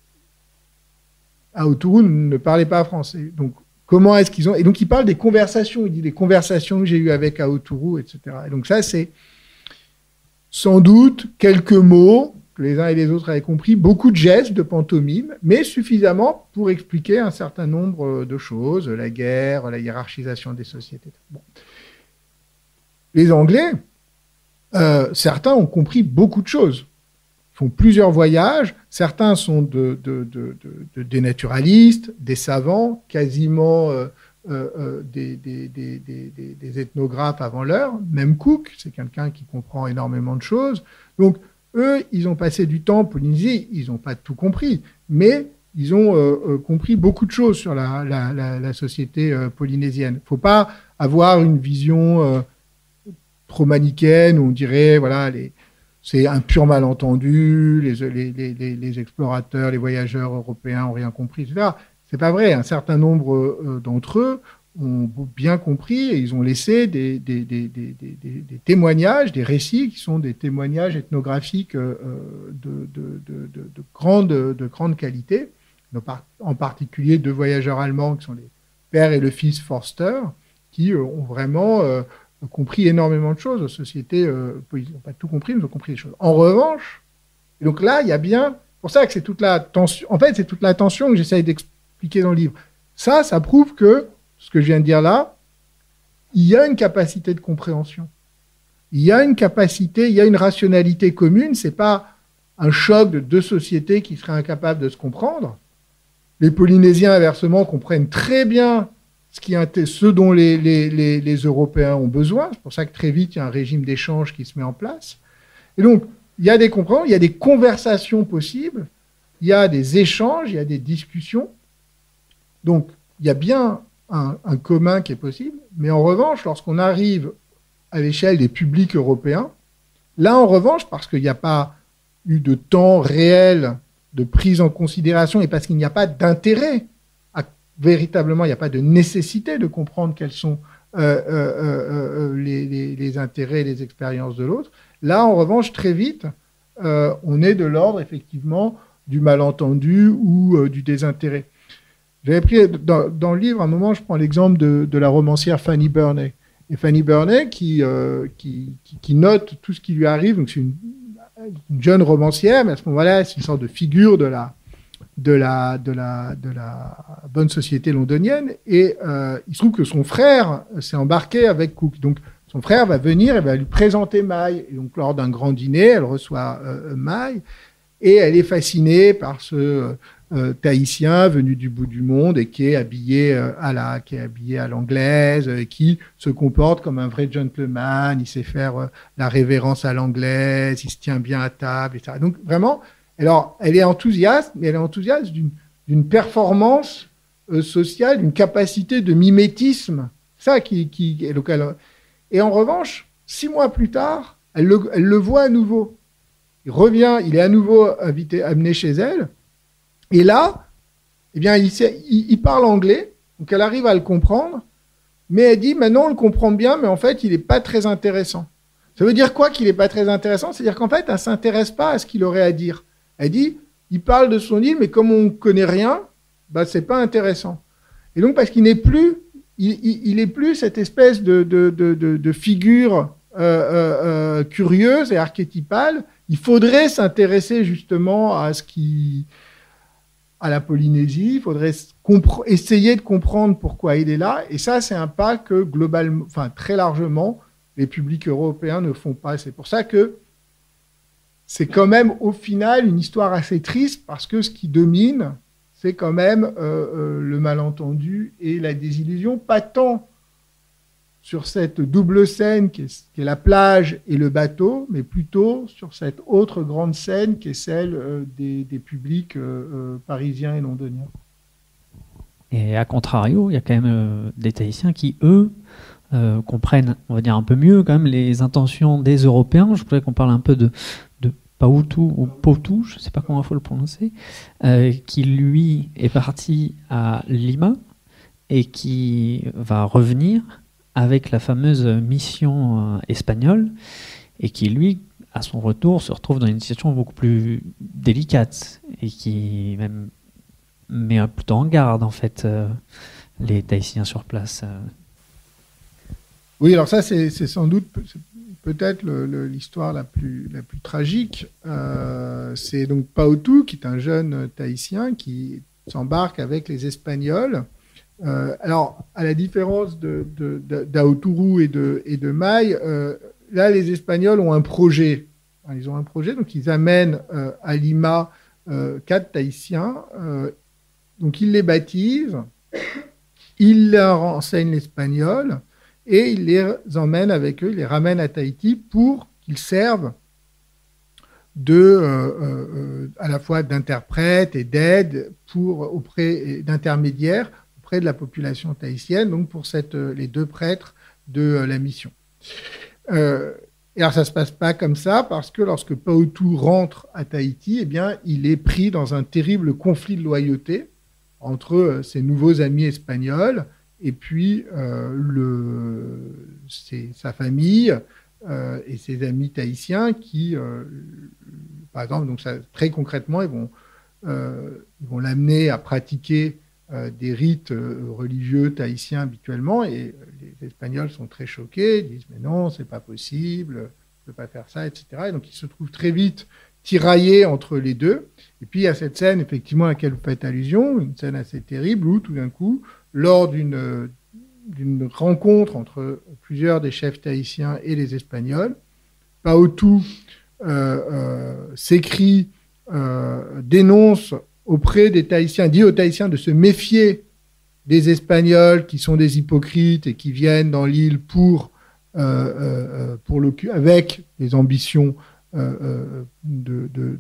Aotourou ne parlait pas français. Donc, comment est-ce qu'ils ont... Et donc, il parle des conversations, il dit les conversations que j'ai eues avec Aotourou, etc. Et donc ça, c'est sans doute quelques mots que les uns et les autres avaient compris, beaucoup de gestes, de pantomime, mais suffisamment pour expliquer un certain nombre de choses, la guerre, la hiérarchisation des sociétés. Bon. Les Anglais, certains ont compris beaucoup de choses. Ils font plusieurs voyages, certains sont des naturalistes, des savants, quasiment des ethnographes avant l'heure, même Cook, c'est quelqu'un qui comprend énormément de choses. Donc, eux, ils ont passé du temps en Polynésie, ils n'ont pas tout compris, mais ils ont compris beaucoup de choses sur la société polynésienne. Il ne faut pas avoir une vision trop manichéenne où on dirait, voilà, c'est un pur malentendu, les explorateurs, les voyageurs européens n'ont rien compris, etc. Ce n'est pas vrai. Un certain nombre d'entre eux ont bien compris et ils ont laissé des témoignages, des récits qui sont des témoignages ethnographiques de grande qualité, en particulier 2 voyageurs allemands qui sont les père et le fils Forster, qui ont vraiment compris énormément de choses aux sociétés. Ils n'ont pas tout compris, mais ils ont compris des choses. En revanche, donc là, il y a bien... C'est pour ça que c'est toute la tension. En fait, c'est toute la tension que j'essaye d'expliquer expliqué dans le livre. Ça prouve que, ce que je viens de dire là, il y a une capacité de compréhension. Il y a une capacité, il y a une rationalité commune. Ce n'est pas un choc de deux sociétés qui seraient incapables de se comprendre. Les Polynésiens, inversement, comprennent très bien ce dont les Européens ont besoin. C'est pour ça que très vite, il y a un régime d'échange qui se met en place. Et donc, il y a des compréhensions, il y a des conversations possibles, il y a des échanges, il y a des discussions. Donc, il y a bien un commun qui est possible. Mais en revanche, lorsqu'on arrive à l'échelle des publics européens, là, en revanche, parce qu'il n'y a pas eu de temps réel de prise en considération et parce qu'il n'y a pas d'intérêt, véritablement, il n'y a pas de nécessité de comprendre quels sont les intérêts et les expériences de l'autre. Là, en revanche, très vite, on est de l'ordre, effectivement, du malentendu ou du désintérêt. J'avais pris dans le livre, à un moment, je prends l'exemple de la romancière Fanny Burney. Et Fanny Burney, qui note tout ce qui lui arrive, donc c'est une jeune romancière, mais à ce moment-là, c'est une sorte de figure de la bonne société londonienne. Et il se trouve que son frère s'est embarqué avec Cook. Donc, son frère va venir et va lui présenter Maï. Et donc, lors d'un grand dîner, elle reçoit Maï. Et elle est fascinée par ce Tahitien venu du bout du monde et qui est habillé à l'anglaise, qui se comporte comme un vrai gentleman. Il sait faire la révérence à l'anglaise, il se tient bien à table, etc. Donc, vraiment, alors, elle est enthousiaste, mais elle est enthousiaste d'une performance sociale, d'une capacité de mimétisme. Ça qui est local. Et en revanche, 6 mois plus tard, elle le voit à nouveau. Il revient, il est à nouveau amené chez elle. Et là, eh bien, il parle anglais, donc elle arrive à le comprendre, mais elle dit, maintenant on le comprend bien, mais en fait, il n'est pas très intéressant. Ça veut dire quoi qu'il n'est pas très intéressant? C'est-à-dire qu'en fait, elle ne s'intéresse pas à ce qu'il aurait à dire. Elle dit, il parle de son île, mais comme on ne connaît rien, bah, ce n'est pas intéressant. Et donc, parce qu'il n'est plus, il est plus cette espèce de figure curieuse et archétypale, il faudrait s'intéresser justement à la Polynésie, il faudrait essayer de comprendre pourquoi il est là. Et ça, c'est un pas que globalement, enfin très largement, les publics européens ne font pas. C'est pour ça que c'est quand même au final une histoire assez triste parce que ce qui domine, c'est quand même le malentendu et la désillusion, pas tant sur cette double scène qui est la plage et le bateau, mais plutôt sur cette autre grande scène qui est celle des publics parisiens et londoniens. Et à contrario, il y a quand même des Tahitiens qui, eux, comprennent, on va dire, un peu mieux quand même les intentions des Européens. Je voudrais qu'on parle un peu de Pautu ou Pautu, je ne sais pas comment il faut le prononcer, qui lui est parti à Lima et qui va revenir avec la fameuse mission espagnole et qui lui, à son retour, se retrouve dans une situation beaucoup plus délicate et qui même met plutôt en garde en fait les Tahitiens sur place. Oui, alors ça c'est sans doute peut-être l'histoire la plus tragique. C'est donc Pautu, qui est un jeune Tahitien qui s'embarque avec les Espagnols. Alors, à la différence d'Aoturu et de Maï, là, les Espagnols ont un projet. Ils ont un projet, donc ils amènent à Lima 4 Tahitiens. Donc, ils les baptisent, ils leur enseignent l'espagnol et ils les emmènent avec eux, ils les ramènent à Tahiti pour qu'ils servent à la fois d'interprètes et d'aide auprès d'intermédiaires auprès de la population tahitienne, donc pour les 2 prêtres de la mission. Et alors ça ne se passe pas comme ça, parce que lorsque Pautu rentre à Tahiti, eh bien, il est pris dans un terrible conflit de loyauté entre ses nouveaux amis espagnols et puis sa famille et ses amis tahitiens qui, par exemple, donc ça, très concrètement, ils vont l'amener à pratiquer des rites religieux tahitiens habituellement, et les Espagnols sont très choqués, ils disent mais non, c'est pas possible, on ne peut pas faire ça, etc. Et donc il se trouve très vite tiraillé entre les deux. Et puis il y a cette scène, effectivement, à laquelle vous faites allusion, une scène assez terrible où, tout d'un coup, lors d'une rencontre entre plusieurs des chefs tahitiens et les Espagnols, Paotu s'écrie, dénonce auprès des Tahitiens, dit aux Tahitiens de se méfier des Espagnols qui sont des hypocrites et qui viennent dans l'île avec les ambitions de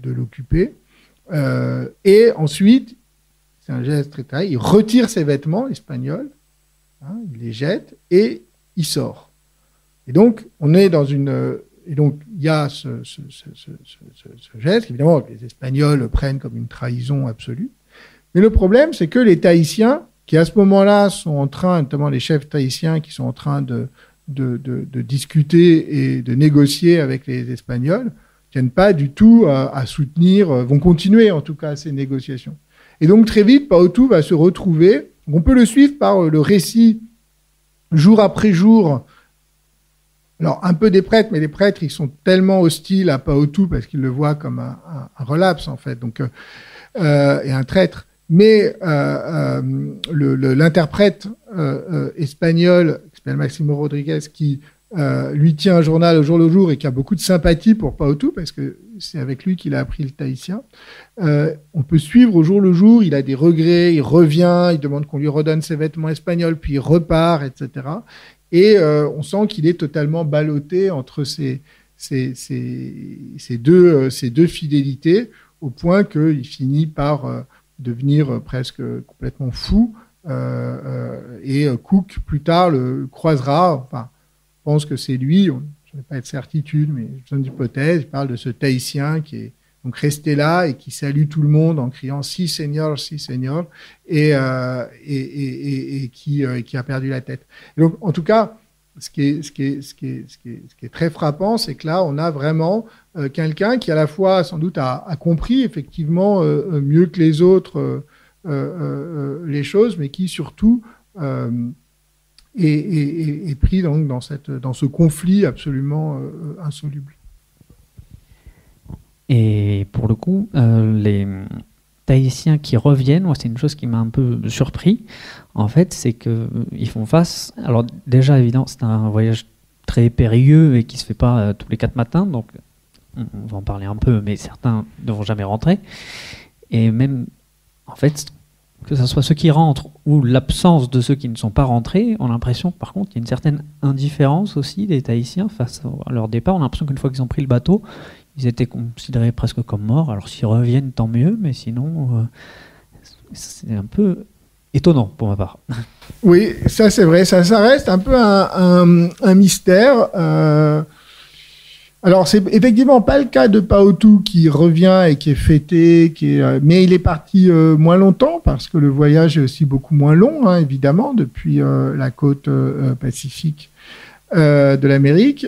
l'occuper. Et ensuite, c'est un geste très terrible, il retire ses vêtements espagnols, hein, il les jette et il sort. Et donc, on est dans une... Et donc, il y a ce geste, évidemment, que les Espagnols prennent comme une trahison absolue. Mais le problème, c'est que les Tahitiens, qui à ce moment-là sont en train, notamment les chefs tahitiens, qui sont en train de discuter et de négocier avec les Espagnols, tiennent pas du tout à soutenir, vont continuer en tout cas ces négociations. Et donc, très vite, Paotu va se retrouver, on peut le suivre par le récit, jour après jour. Alors, un peu des prêtres, mais les prêtres, ils sont tellement hostiles à Paotu parce qu'ils le voient comme un relapse, en fait, donc, et un traître. Mais l'interprète espagnol, qui s'appelle Maximo Rodriguez, qui lui tient un journal au jour le jour et qui a beaucoup de sympathie pour Paotu, parce que c'est avec lui qu'il a appris le tahitien, on peut suivre au jour le jour, il a des regrets, il revient, il demande qu'on lui redonne ses vêtements espagnols, puis il repart, etc. Et on sent qu'il est totalement ballotté entre ces deux fidélités, au point qu'il finit par devenir presque complètement fou. Et Cook, plus tard, le croisera. Enfin, je pense que c'est lui, je n'ai pas de certitude, mais je donne une hypothèse. Il parle de ce Tahitien qui est donc resté là et qui salue tout le monde en criant « Si, Seigneur, si, Seigneur », et qui a perdu la tête. Et donc, en tout cas, ce qui est très frappant, c'est que là, on a vraiment quelqu'un qui, à la fois, sans doute, a compris effectivement mieux que les autres les choses, mais qui, surtout, est pris donc, dans ce conflit absolument insoluble. Et pour le coup, les Tahitiens qui reviennent, moi, c'est une chose qui m'a un peu surpris. En fait, c'est qu'ils font face... Alors déjà, évidemment, c'est un voyage très périlleux et qui ne se fait pas tous les 4 matins, donc on va en parler un peu, mais certains ne vont jamais rentrer. Et même, en fait, que ce soit ceux qui rentrent ou l'absence de ceux qui ne sont pas rentrés, on a l'impression, par contre, il y a une certaine indifférence aussi des Tahitiens face à leur départ. On a l'impression qu'une fois qu'ils ont pris le bateau, ils étaient considérés presque comme morts. Alors s'ils reviennent, tant mieux, mais sinon, c'est un peu étonnant pour ma part. Oui, ça c'est vrai, ça reste un peu un mystère. Alors c'est effectivement pas le cas de Paotu qui revient et qui est fêté, mais il est parti moins longtemps parce que le voyage est aussi beaucoup moins long, hein, évidemment, depuis la côte pacifique de l'Amérique.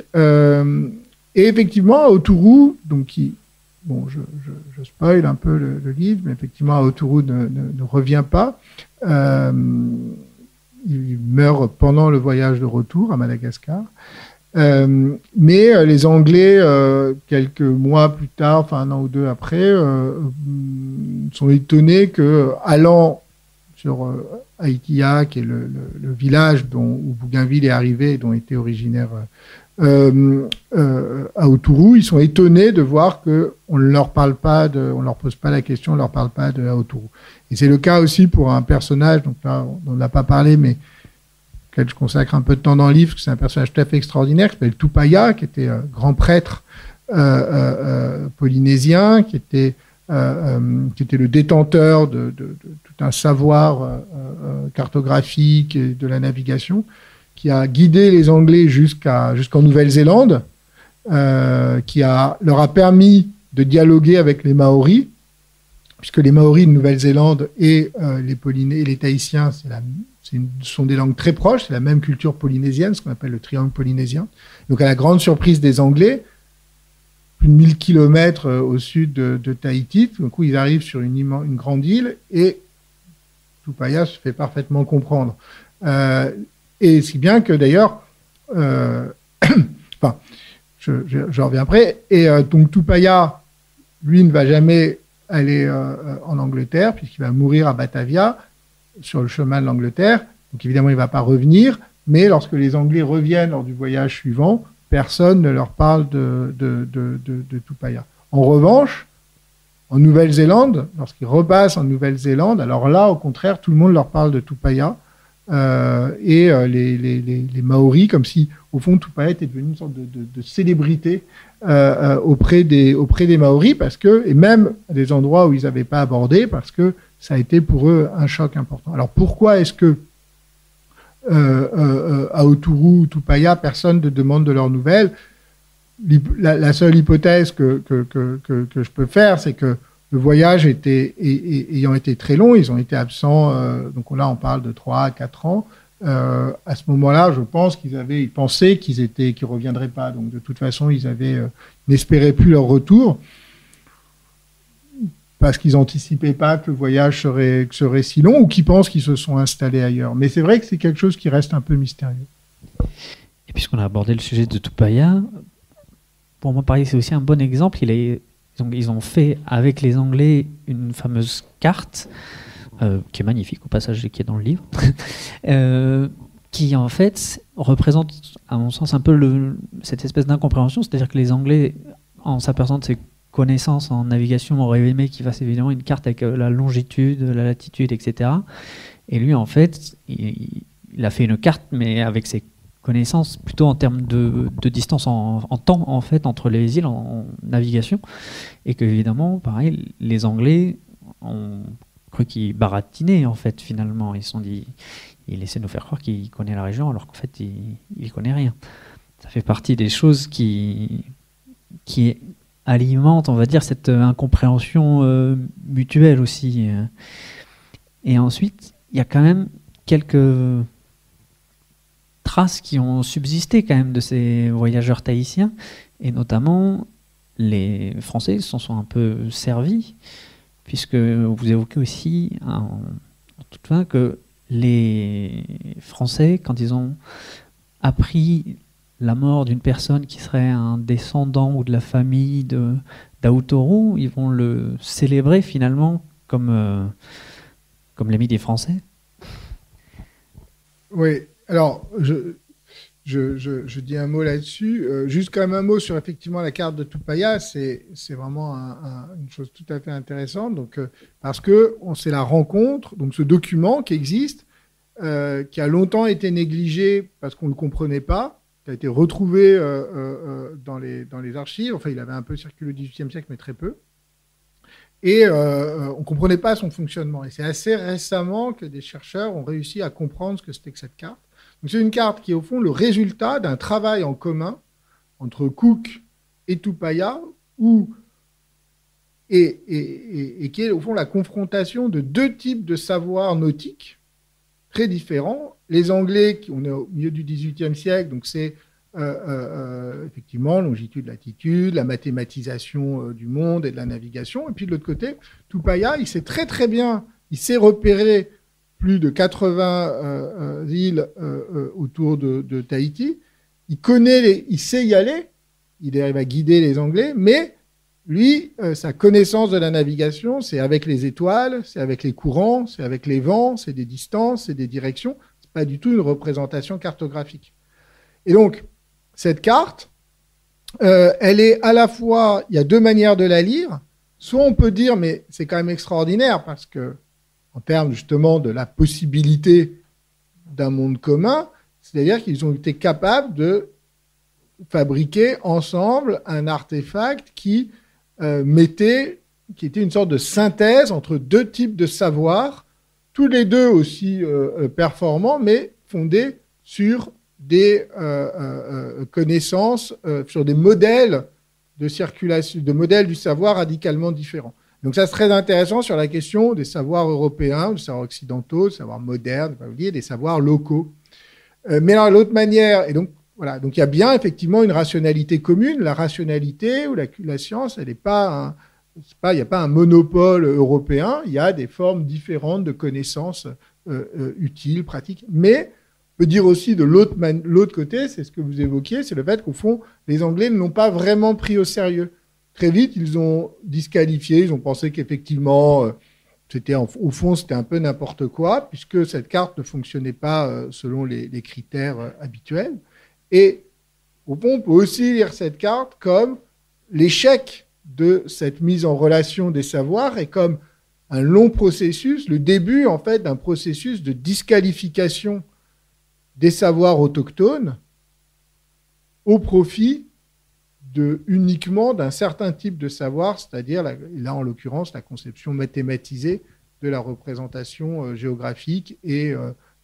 Et effectivement, Aoturu, donc je spoil un peu le livre, mais effectivement, Aoturu ne revient pas. Il meurt pendant le voyage de retour à Madagascar. Mais les Anglais, quelques mois plus tard, enfin 1 an ou 2 après, sont étonnés que, allant sur Aikia, qui est le village où Bougainville est arrivé et dont était originaire Aoturu, ils sont étonnés de voir qu'on ne leur parle pas, on leur pose pas la question, on ne leur parle pas de Aoturu. Et c'est le cas aussi pour un personnage, donc là on n'a pas parlé, mais auquel je consacre un peu de temps dans le livre, parce que c'est un personnage tout à fait extraordinaire, qui s'appelle Tupaya, qui était grand prêtre polynésien, qui était le détenteur de tout un savoir cartographique et de la navigation, qui a guidé les Anglais jusqu'en Nouvelle-Zélande, qui leur a permis de dialoguer avec les Maoris, puisque les Maoris de Nouvelle-Zélande et les Tahitiens, sont des langues très proches, c'est la même culture polynésienne, ce qu'on appelle le triangle polynésien. Donc à la grande surprise des Anglais, plus de 1000 kilomètres au sud de Tahiti, tout d'un coup ils arrivent sur une grande île et Tupaya se fait parfaitement comprendre. Et si bien que d'ailleurs, enfin, je reviens après, et donc Tupaya lui ne va jamais aller en Angleterre, puisqu'il va mourir à Batavia, sur le chemin de l'Angleterre. Donc évidemment, il ne va pas revenir, mais lorsque les Anglais reviennent lors du voyage suivant, personne ne leur parle de Tupaya. En revanche, en Nouvelle-Zélande, lorsqu'ils repassent en Nouvelle-Zélande, alors là, au contraire, tout le monde leur parle de Tupaya. Les Maoris, comme si, au fond, Tupaya était devenu une sorte de célébrité auprès des Maoris, et même à des endroits où ils n'avaient pas abordé, parce que ça a été pour eux un choc important. Alors pourquoi est-ce que à Autourou ou Tupaya, personne ne demande de leurs nouvelles? La seule hypothèse que je peux faire, c'est que le voyage ayant été très long, ils ont été absents, donc là on parle de 3 à 4 ans. À ce moment-là, je pense ils pensaient qu'ils reviendraient pas. Donc de toute façon, ils n'espéraient plus leur retour parce qu'ils n'anticipaient pas que le voyage serait si long, ou qu'ils pensent qu'ils se sont installés ailleurs. Mais c'est vrai que c'est quelque chose qui reste un peu mystérieux. Et puisqu'on a abordé le sujet de Tupaya, pour moi, pareil, c'est aussi un bon exemple. Ils ont fait avec les Anglais une fameuse carte, qui est magnifique au passage et qui est dans le livre, qui en fait représente, à mon sens, un peu cette espèce d'incompréhension. C'est-à-dire que les Anglais, en s'apercevant de ces connaissances en navigation, auraient aimé qu'il fasse évidemment une carte avec la longitude, la latitude, etc. Et lui, en fait, il a fait une carte, mais avec ses connaissances plutôt en termes de distance en temps, en fait, entre les îles en navigation. Et que, évidemment, pareil, les Anglais ont cru qu'ils baratinaient, en fait, finalement. Ils se sont dit, il essaie de nous faire croire qu'il connaît la région, alors qu'en fait, il connaît rien. Ça fait partie des choses qui alimente, on va dire, cette incompréhension mutuelle aussi. Et ensuite, il y a quand même quelques traces qui ont subsisté quand même de ces voyageurs tahitiens, et notamment les Français s'en sont un peu servis, puisque vous évoquez aussi en toute fin que les Français, quand ils ont appris la mort d'une personne qui serait un descendant ou de la famille d'Aotearoa, ils vont le célébrer finalement comme l'ami des Français. Oui, alors je dis un mot là-dessus. Juste quand même un mot sur effectivement la carte de Tupaya, c'est vraiment une chose tout à fait intéressante. Donc, parce que c'est la rencontre, donc ce document qui existe, qui a longtemps été négligé parce qu'on ne le comprenait pas, qui a été retrouvé dans les archives. Enfin, il avait un peu circulé au XVIIIe siècle, mais très peu. Et on ne comprenait pas son fonctionnement. Et c'est assez récemment que des chercheurs ont réussi à comprendre ce que c'était que cette carte. Donc, c'est une carte qui est au fond le résultat d'un travail en commun entre Cook et Tupaya, et qui est au fond la confrontation de deux types de savoirs nautiques très différents. Les Anglais, on est au milieu du XVIIIe siècle, donc c'est effectivement longitude, latitude, la mathématisation du monde et de la navigation. Et puis de l'autre côté, Tupaya, il sait très très bien, il sait repérer plus de 80 îles autour de Tahiti. Il sait y aller, il arrive à guider les Anglais, mais lui, sa connaissance de la navigation, c'est avec les étoiles, c'est avec les courants, c'est avec les vents, c'est des distances, c'est des directions. C'est pas du tout une représentation cartographique. Et donc, cette carte, elle est à la fois, il y a deux manières de la lire. Soit on peut dire, mais c'est quand même extraordinaire parce que, en termes justement de la possibilité d'un monde commun, c'est-à-dire qu'ils ont été capables de fabriquer ensemble un artefact qui était une sorte de synthèse entre deux types de savoirs, tous les deux aussi performants, mais fondés sur des connaissances, sur des modèles de circulation, de modèles du savoir radicalement différents. Donc ça, c'est très intéressant sur la question des savoirs européens, des savoirs occidentaux, des savoirs modernes, des savoirs locaux. Mais alors, l'autre manière, et donc voilà, donc il y a bien effectivement une rationalité commune. La rationalité ou la science, elle n'est pas il n'y a pas un monopole européen. Il y a des formes différentes de connaissances utiles, pratiques. Mais on peut dire aussi de l'autre côté, c'est ce que vous évoquiez, c'est le fait qu'au fond, les Anglais ne l'ont pas vraiment pris au sérieux. très vite, ils ont disqualifié, ils ont pensé qu'effectivement, au fond, c'était un peu n'importe quoi, puisque cette carte ne fonctionnait pas selon les critères habituels. Et au fond, on peut aussi lire cette carte comme l'échec de cette mise en relation des savoirs et comme un long processus, le début en fait d'un processus de disqualification des savoirs autochtones au profit uniquement d'un certain type de savoir, c'est-à-dire, là en l'occurrence, la conception mathématisée de la représentation géographique et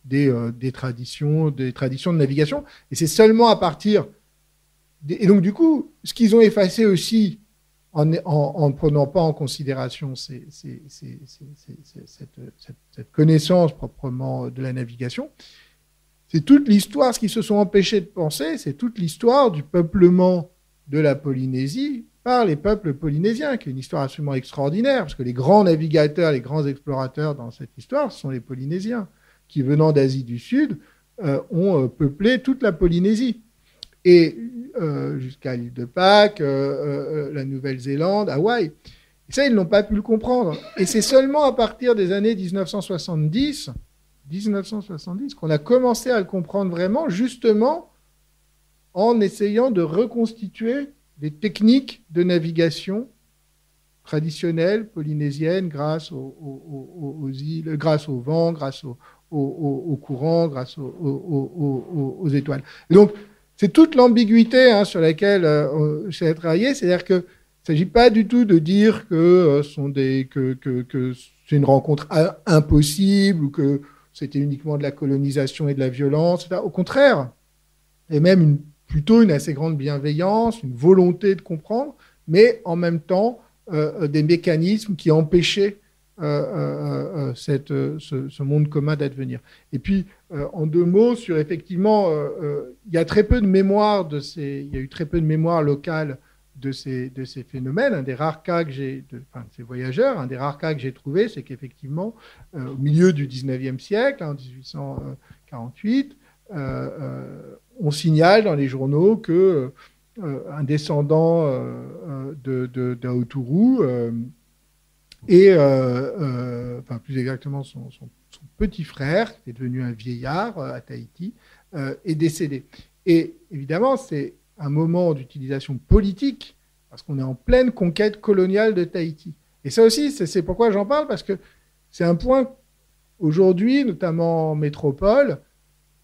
des traditions de navigation. Et c'est seulement à partir... Et donc, du coup, ce qu'ils ont effacé aussi, en ne prenant pas en considération cette connaissance proprement de la navigation, c'est toute l'histoire, ce qu'ils se sont empêchés de penser, c'est toute l'histoire du peuplement de la Polynésie par les peuples polynésiens, qui est une histoire absolument extraordinaire, parce que les grands navigateurs, les grands explorateurs dans cette histoire, ce sont les Polynésiens, qui, venant d'Asie du Sud, ont peuplé toute la Polynésie. Et jusqu'à l'île de Pâques, la Nouvelle-Zélande, Hawaï. Et ça, ils n'ont pas pu le comprendre. Et c'est seulement à partir des années 1970 qu'on a commencé à le comprendre vraiment, justement en essayant de reconstituer des techniques de navigation traditionnelles polynésiennes grâce aux îles, grâce au vent, grâce au courant, grâce aux étoiles. Et donc, c'est toute l'ambiguïté sur laquelle j'ai travaillé, c'est-à-dire que il ne s'agit pas du tout de dire que c'est une rencontre impossible ou que c'était uniquement de la colonisation et de la violence. Au contraire, et même plutôt une assez grande bienveillance, une volonté de comprendre, mais en même temps des mécanismes qui empêchaient ce monde commun d'advenir. Et puis, en deux mots, sur effectivement, il y a très peu de mémoire il y a eu très peu de mémoire locale de ces phénomènes. Un des rares cas que de ces voyageurs, un des rares cas que j'ai trouvé, c'est qu'effectivement, au milieu du 19e siècle, en 1848, on signale dans les journaux que un descendant d'Aoturu et plus exactement son petit frère, qui est devenu un vieillard à Tahiti, est décédé. Et évidemment, c'est un moment d'utilisation politique, parce qu'on est en pleine conquête coloniale de Tahiti. Et ça aussi, c'est pourquoi j'en parle, parce que c'est un point, aujourd'hui, notamment en métropole,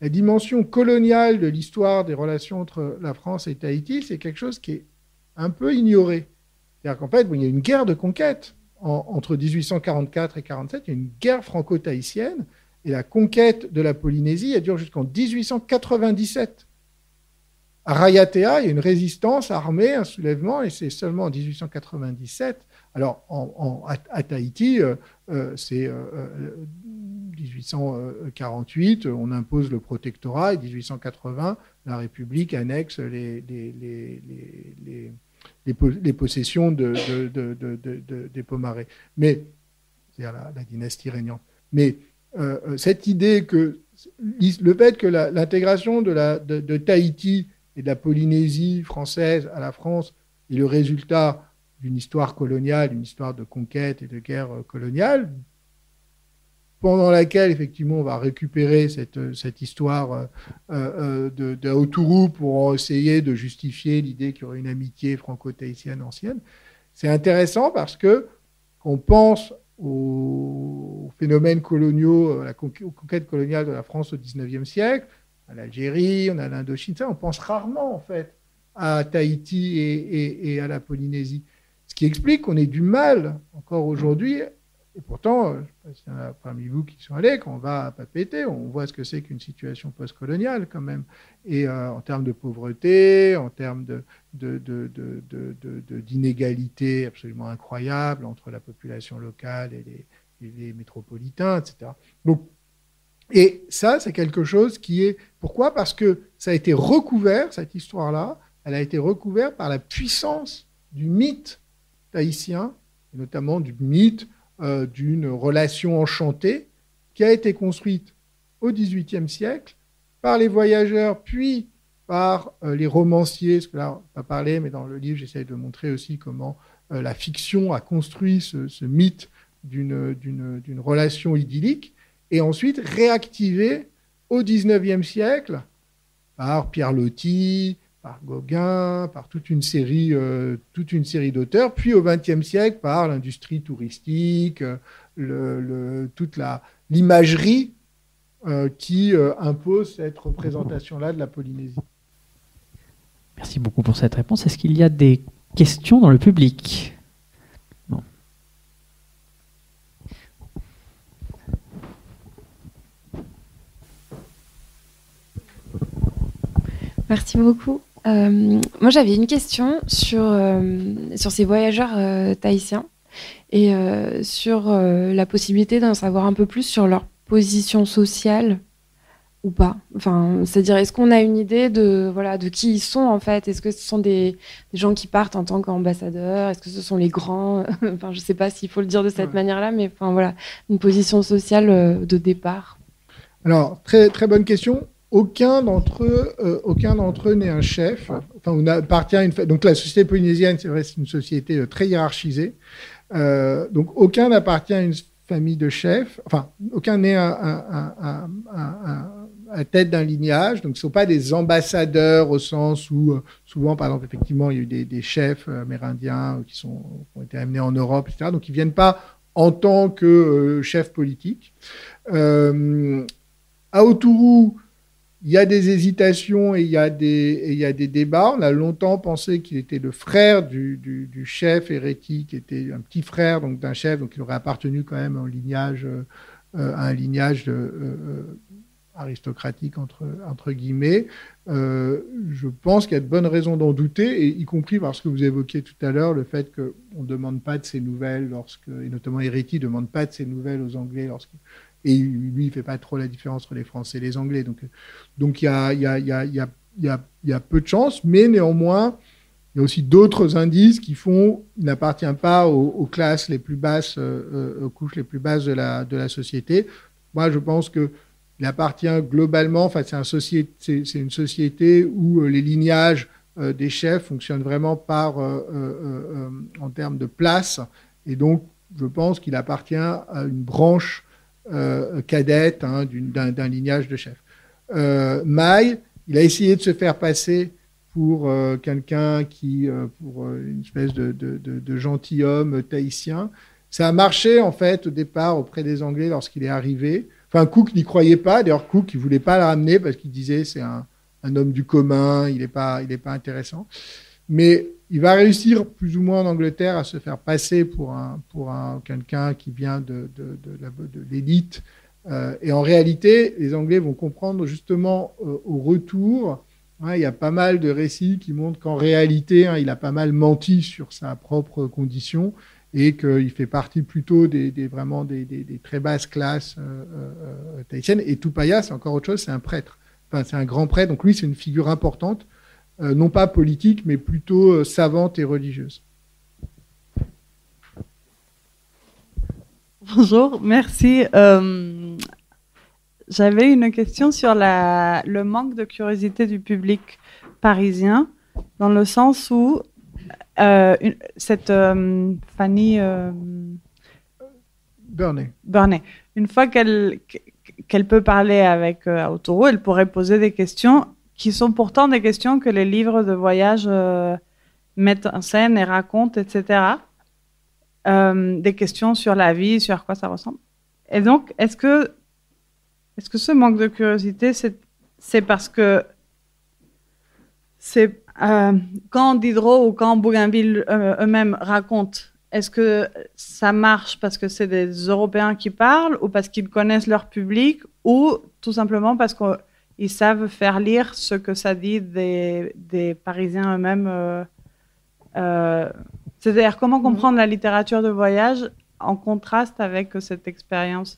la dimension coloniale de l'histoire des relations entre la France et Tahiti, c'est quelque chose qui est un peu ignoré. C'est-à-dire qu'en fait, il y a une guerre de conquête. Entre 1844 et 1847, il y a une guerre franco-tahitienne, et la conquête de la Polynésie, elle dure jusqu'en 1897. À Raiatea, il y a une résistance armée, un soulèvement, et c'est seulement en 1897. Alors, à Tahiti, c'est 1848, on impose le protectorat, et 1880, la République annexe les possessions des Pomarés. Mais, c'est-à-dire la dynastie régnante. Mais cette idée que le fait que l'intégration de Tahiti et de la Polynésie française à la France est le résultat d'une histoire coloniale, d'une histoire de conquête et de guerre coloniale, pendant laquelle, effectivement, on va récupérer cette histoire d'Aoturu pour essayer de justifier l'idée qu'il y aurait une amitié franco-tahitienne ancienne. C'est intéressant parce que quand on pense aux phénomènes coloniaux, à la conquête coloniale de la France au XIXe siècle, à l'Algérie, on a l'Indochine, on pense rarement, en fait, à Tahiti et à la Polynésie. Ce qui explique qu'on ait du mal, encore aujourd'hui. Et pourtant, je ne sais pas s'il y en a parmi vous qui sont allés, quand on va à Papeete, on voit ce que c'est qu'une situation postcoloniale quand même. Et en termes de pauvreté, en termes d'inégalité absolument incroyable entre la population locale et les métropolitains, etc. Donc, et ça, c'est quelque chose qui est... Pourquoi ? Parce que ça a été recouvert, cette histoire-là, elle a été recouverte par la puissance du mythe tahitien, et notamment du mythe d'une relation enchantée qui a été construite au XVIIIe siècle par les voyageurs, puis par les romanciers, parce que là, on va pas parler, mais dans le livre, j'essaie de montrer aussi comment la fiction a construit ce mythe d'une relation idyllique, et ensuite réactivé au XIXe siècle par Pierre Loti, par Gauguin, par toute une série d'auteurs, puis au XXe siècle par l'industrie touristique, toute l'imagerie qui impose cette représentation-là de la Polynésie. Merci beaucoup pour cette réponse. Est-ce qu'il y a des questions dans le public? Non. Merci beaucoup. Moi, j'avais une question sur ces voyageurs tahitiens et sur la possibilité d'en savoir un peu plus sur leur position sociale ou pas. Enfin, c'est-à-dire, est-ce qu'on a une idée de qui ils sont en fait? Est-ce que ce sont des gens qui partent en tant qu'ambassadeurs? Est-ce que ce sont les grands? Enfin, je ne sais pas s'il faut le dire de cette manière-là, mais enfin voilà, une position sociale de départ. Alors, très, très bonne question. Aucun d'entre eux n'est un chef. Enfin, on appartient à donc la société polynésienne, c'est vrai, c'est une société très hiérarchisée. Donc, aucun n'appartient à une famille de chefs. Enfin, aucun n'est à tête d'un lignage. Donc, ce ne sont pas des ambassadeurs au sens où, souvent, par exemple, effectivement, il y a eu des chefs amérindiens qui ont été amenés en Europe, etc. Donc, ils ne viennent pas en tant que chefs politiques. À Autourou, il y a des hésitations et il y a des débats. On a longtemps pensé qu'il était le frère du chef Héreti, qui était un petit frère donc d'un chef, donc il aurait appartenu quand même à un lignage aristocratique entre guillemets. Je pense qu'il y a de bonnes raisons d'en douter, et y compris parce que vous évoquiez tout à l'heure le fait qu'on ne demande pas de ses nouvelles et notamment Héreti ne demande pas de ses nouvelles aux Anglais et lui, il ne fait pas trop la différence entre les Français et les Anglais. Donc il y a peu de chance, mais néanmoins, il y a aussi d'autres indices qui font qu'il n'appartient pas aux classes les plus basses, aux couches les plus basses de la société. Moi, je pense qu'il appartient globalement, enfin, c'est une société où les lignages des chefs fonctionnent vraiment en termes de place, et donc je pense qu'il appartient à une branche cadette d'un lignage de chef. Maï, il a essayé de se faire passer pour quelqu'un pour une espèce de gentilhomme tahitien. Ça a marché en fait au départ auprès des Anglais lorsqu'il est arrivé. Enfin, Cook n'y croyait pas. D'ailleurs, Cook, il ne voulait pas le ramener parce qu'il disait c'est un homme du commun, il n'est pas intéressant. Mais il va réussir plus ou moins en Angleterre à se faire passer pour quelqu'un qui vient de l'élite. Et en réalité, les Anglais vont comprendre justement au retour, il y a pas mal de récits qui montrent qu'en réalité, il a pas mal menti sur sa propre condition et qu'il fait partie plutôt des très basses classes tahitiennes. Et Tupaya, c'est encore autre chose, c'est un prêtre. Enfin, c'est un grand prêtre, donc lui, c'est une figure importante. Non pas politique, mais plutôt savante et religieuse. Bonjour, merci. J'avais une question sur le manque de curiosité du public parisien, dans le sens où cette Fanny Burney, une fois qu'elle peut parler avec Autourou, elle pourrait poser des questions qui sont pourtant des questions que les livres de voyage mettent en scène et racontent, etc. Des questions sur la vie, sur à quoi ça ressemble. Et donc, est-ce que ce manque de curiosité, c'est parce que c'est quand Diderot ou quand Bougainville eux-mêmes racontent, est-ce que ça marche parce que c'est des Européens qui parlent ou parce qu'ils connaissent leur public ou tout simplement parce qu'ils savent faire lire ce que ça dit des Parisiens eux-mêmes c'est-à-dire comment comprendre la littérature de voyage en contraste avec cette expérience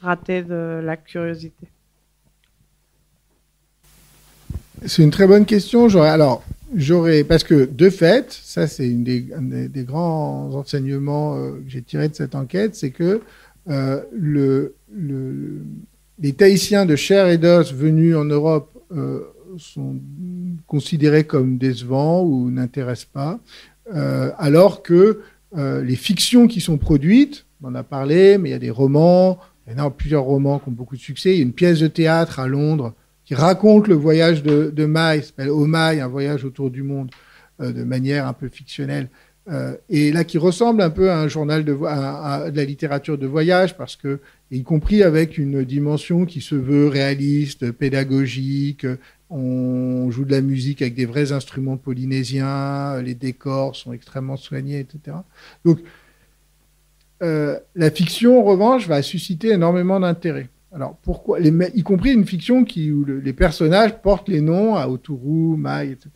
ratée de la curiosité? C'est une très bonne question. Parce que de fait, ça c'est un des grands enseignements que j'ai tirés de cette enquête, c'est que les Tahitiens de chair et d'os venus en Europe sont considérés comme décevants ou n'intéressent pas, alors que les fictions qui sont produites, on en a parlé, mais il y a des romans, il y en a plusieurs romans qui ont beaucoup de succès. Il y a une pièce de théâtre à Londres qui raconte le voyage de Mai, qui s'appelle Oh Mai, un voyage autour du monde, de manière un peu fictionnelle. Et là, qui ressemble un peu à un journal de la littérature de voyage, parce que, y compris avec une dimension qui se veut réaliste, pédagogique, on joue de la musique avec des vrais instruments polynésiens, les décors sont extrêmement soignés, etc. Donc, la fiction, en revanche, va susciter énormément d'intérêt. Alors, pourquoi, y compris une fiction où les personnages portent les noms à Autourou, Mai, etc.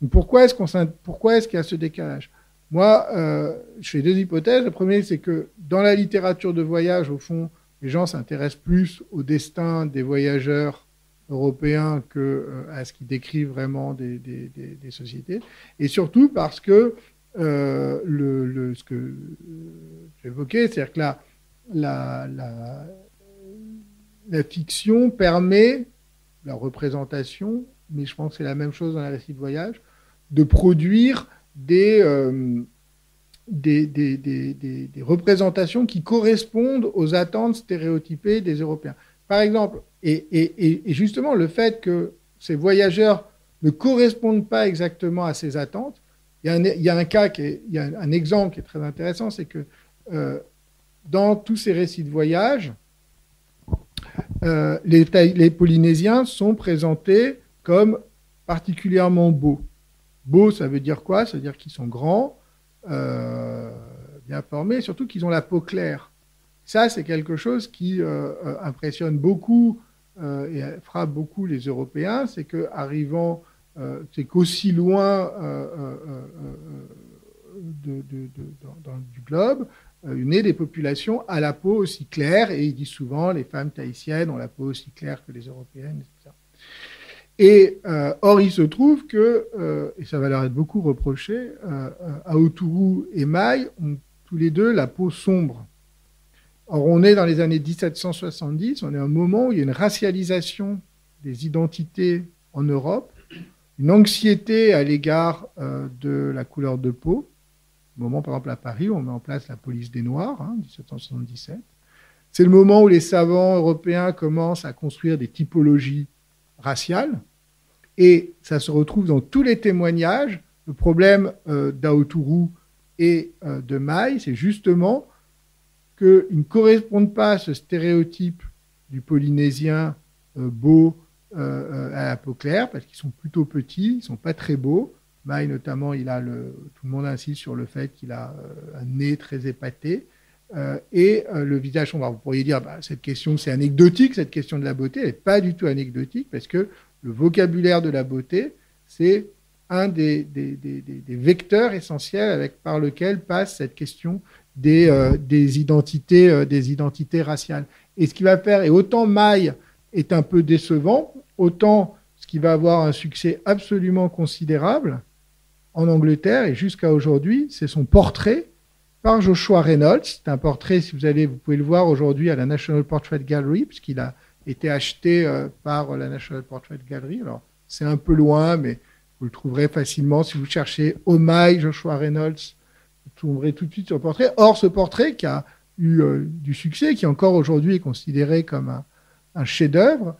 Donc, pourquoi est-ce qu'il y a ce décalage ? Moi, je fais deux hypothèses. La première, c'est que dans la littérature de voyage, au fond, les gens s'intéressent plus au destin des voyageurs européens qu'à ce qu'ils décrivent vraiment des sociétés. Et surtout parce que ce que j'évoquais, c'est-à-dire que la fiction permet la représentation, mais je pense que c'est la même chose dans les récits de voyage, de produire des représentations qui correspondent aux attentes stéréotypées des Européens. Par exemple, et justement le fait que ces voyageurs ne correspondent pas exactement à ces attentes, il y a un exemple qui est très intéressant, c'est que dans tous ces récits de voyage, les Polynésiens sont présentés comme particulièrement beaux. Beaux, ça veut dire quoi ? Ça veut dire qu'ils sont grands, bien formés, surtout qu'ils ont la peau claire. Ça, c'est quelque chose qui impressionne beaucoup et frappe beaucoup les Européens, c'est c'est qu'aussi loin du globe, il y a des populations à la peau aussi claire, et il dit souvent les femmes tahitiennes ont la peau aussi claire que les Européennes, etc. Et or, il se trouve que, et ça va leur être beaucoup reproché, Aotourou et Mai ont tous les deux la peau sombre. Or, on est dans les années 1770, on est à un moment où il y a une racialisation des identités en Europe, une anxiété à l'égard de la couleur de peau. Au moment, par exemple, à Paris, où on met en place la police des Noirs, 1777. C'est le moment où les savants européens commencent à construire des typologies raciales, et ça se retrouve dans tous les témoignages. Le problème d'Aotourou et de Mai, c'est justement qu'ils ne correspondent pas à ce stéréotype du Polynésien beau à la peau claire, parce qu'ils sont plutôt petits, ils ne sont pas très beaux. Mai, notamment, tout le monde insiste sur le fait qu'il a un nez très épaté, et le visage sombre. Vous pourriez dire, cette question, c'est anecdotique, cette question de la beauté, elle n'est pas du tout anecdotique, parce que le vocabulaire de la beauté, c'est un des vecteurs essentiels par lequel passe cette question des identités raciales. Et ce qui va faire, et autant Mai est un peu décevant, autant ce qui va avoir un succès absolument considérable en Angleterre, et jusqu'à aujourd'hui, c'est son portrait par Joshua Reynolds. C'est un portrait, si vous pouvez le voir aujourd'hui à la National Portrait Gallery, puisqu'il a été acheté par la National Portrait Gallery. Alors, c'est un peu loin, mais vous le trouverez facilement. Si vous cherchez Oh Mai, Joshua Reynolds, vous trouverez tout de suite sur le portrait. Or, ce portrait qui a eu du succès, qui encore aujourd'hui est considéré comme un chef-d'œuvre,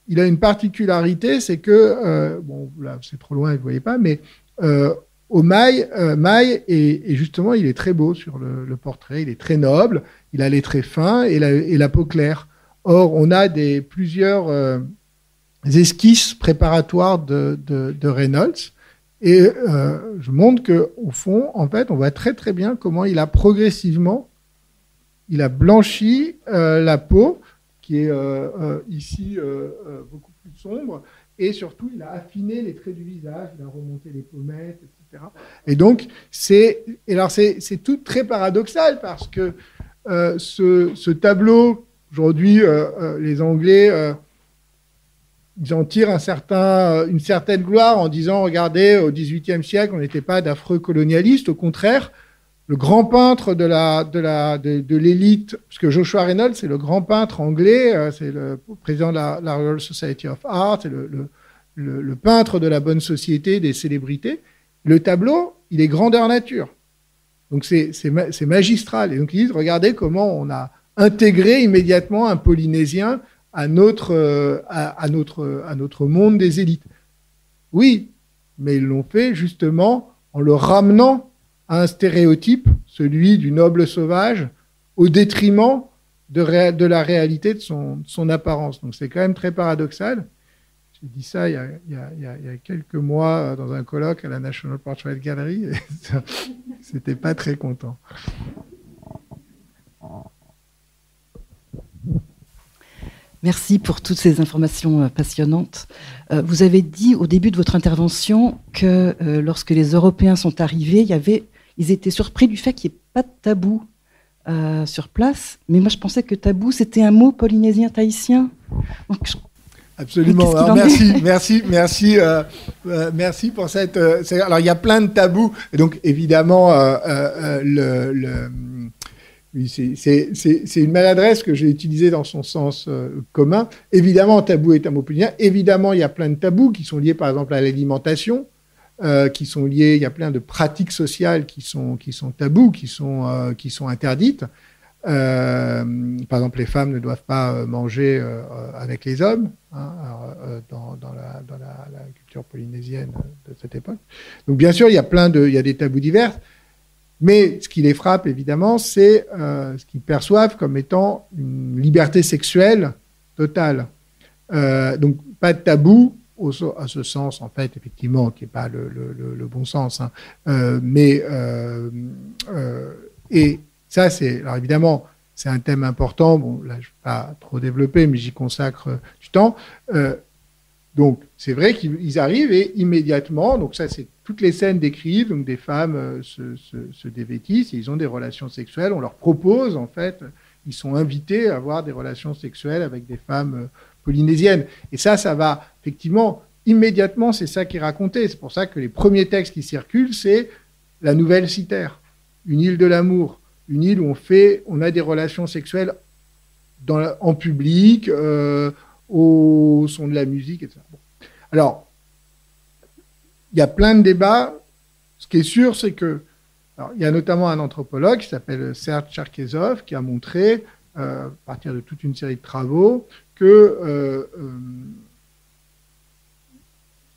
il a une particularité, c'est que, bon, là, c'est trop loin, vous ne voyez pas, mais au Mai, et justement, il est très beau sur le portrait, il est très noble, il a les traits fins et la peau claire. Or, on a plusieurs esquisses préparatoires de Reynolds, et je montre qu'au fond, en fait, on voit très très bien comment il a progressivement, il a blanchi la peau, qui est ici beaucoup plus sombre, et surtout, il a affiné les traits du visage, il a remonté les pommettes, etc. Et donc, c'est tout très paradoxal, parce que ce tableau, aujourd'hui, les Anglais, ils en tirent une certaine gloire en disant, regardez, au XVIIIe siècle, on n'était pas d'affreux colonialistes, au contraire, le grand peintre de l'élite, puisque Joshua Reynolds, c'est le grand peintre anglais, c'est le président de la Royal Society of Art, c'est le peintre de la bonne société, des célébrités. Le tableau, il est grandeur nature. Donc c'est magistral. Et donc ils disent, regardez comment on a intégré immédiatement un Polynésien à notre monde des élites. Oui, mais ils l'ont fait justement en le ramenant à un stéréotype, celui du noble sauvage, au détriment de la réalité de son apparence. Donc c'est quand même très paradoxal. J'ai dit ça il y a quelques mois dans un colloque à la National Portrait Gallery. C'était pas très content. Merci pour toutes ces informations passionnantes. Vous avez dit au début de votre intervention que lorsque les Européens sont arrivés, ils étaient surpris du fait qu'il n'y ait pas de tabou sur place. Mais moi, je pensais que tabou, c'était un mot polynésien tahitien. Donc, absolument. Alors, merci pour cette. Alors, il y a plein de tabous. Et donc, évidemment, oui, c'est une maladresse que j'ai utilisée dans son sens commun. Évidemment, tabou est un mot polynésien. Évidemment, il y a plein de tabous qui sont liés, par exemple, à l'alimentation, qui sont liés. Il y a plein de pratiques sociales qui sont tabous, qui sont interdites. Par exemple, les femmes ne doivent pas manger avec les hommes, hein, dans la culture polynésienne de cette époque. Donc, bien sûr, il y a des tabous divers. Mais ce qui les frappe, évidemment, c'est ce qu'ils perçoivent comme étant une liberté sexuelle totale. Donc, pas de tabou, à ce sens, en fait, effectivement, qui n'est pas le bon sens. Hein. Et ça, alors évidemment, c'est un thème important. Bon, là, je ne vais pas trop développer, mais j'y consacre du temps. Donc, c'est vrai qu'ils arrivent et immédiatement, donc ça, c'est toutes les scènes décrivent, donc des femmes se dévêtissent, et ils ont des relations sexuelles. On leur propose, en fait, ils sont invités à avoir des relations sexuelles avec des femmes polynésiennes. Et ça va, effectivement, immédiatement, c'est ça qui est raconté. C'est pour ça que les premiers textes qui circulent, c'est la Nouvelle Cythère, une île de l'amour, une île où on a des relations sexuelles en public, au son de la musique, etc. Bon. Alors, il y a plein de débats. Ce qui est sûr, c'est que il y a notamment un anthropologue qui s'appelle Serge Cherkezov qui a montré, à partir de toute une série de travaux, que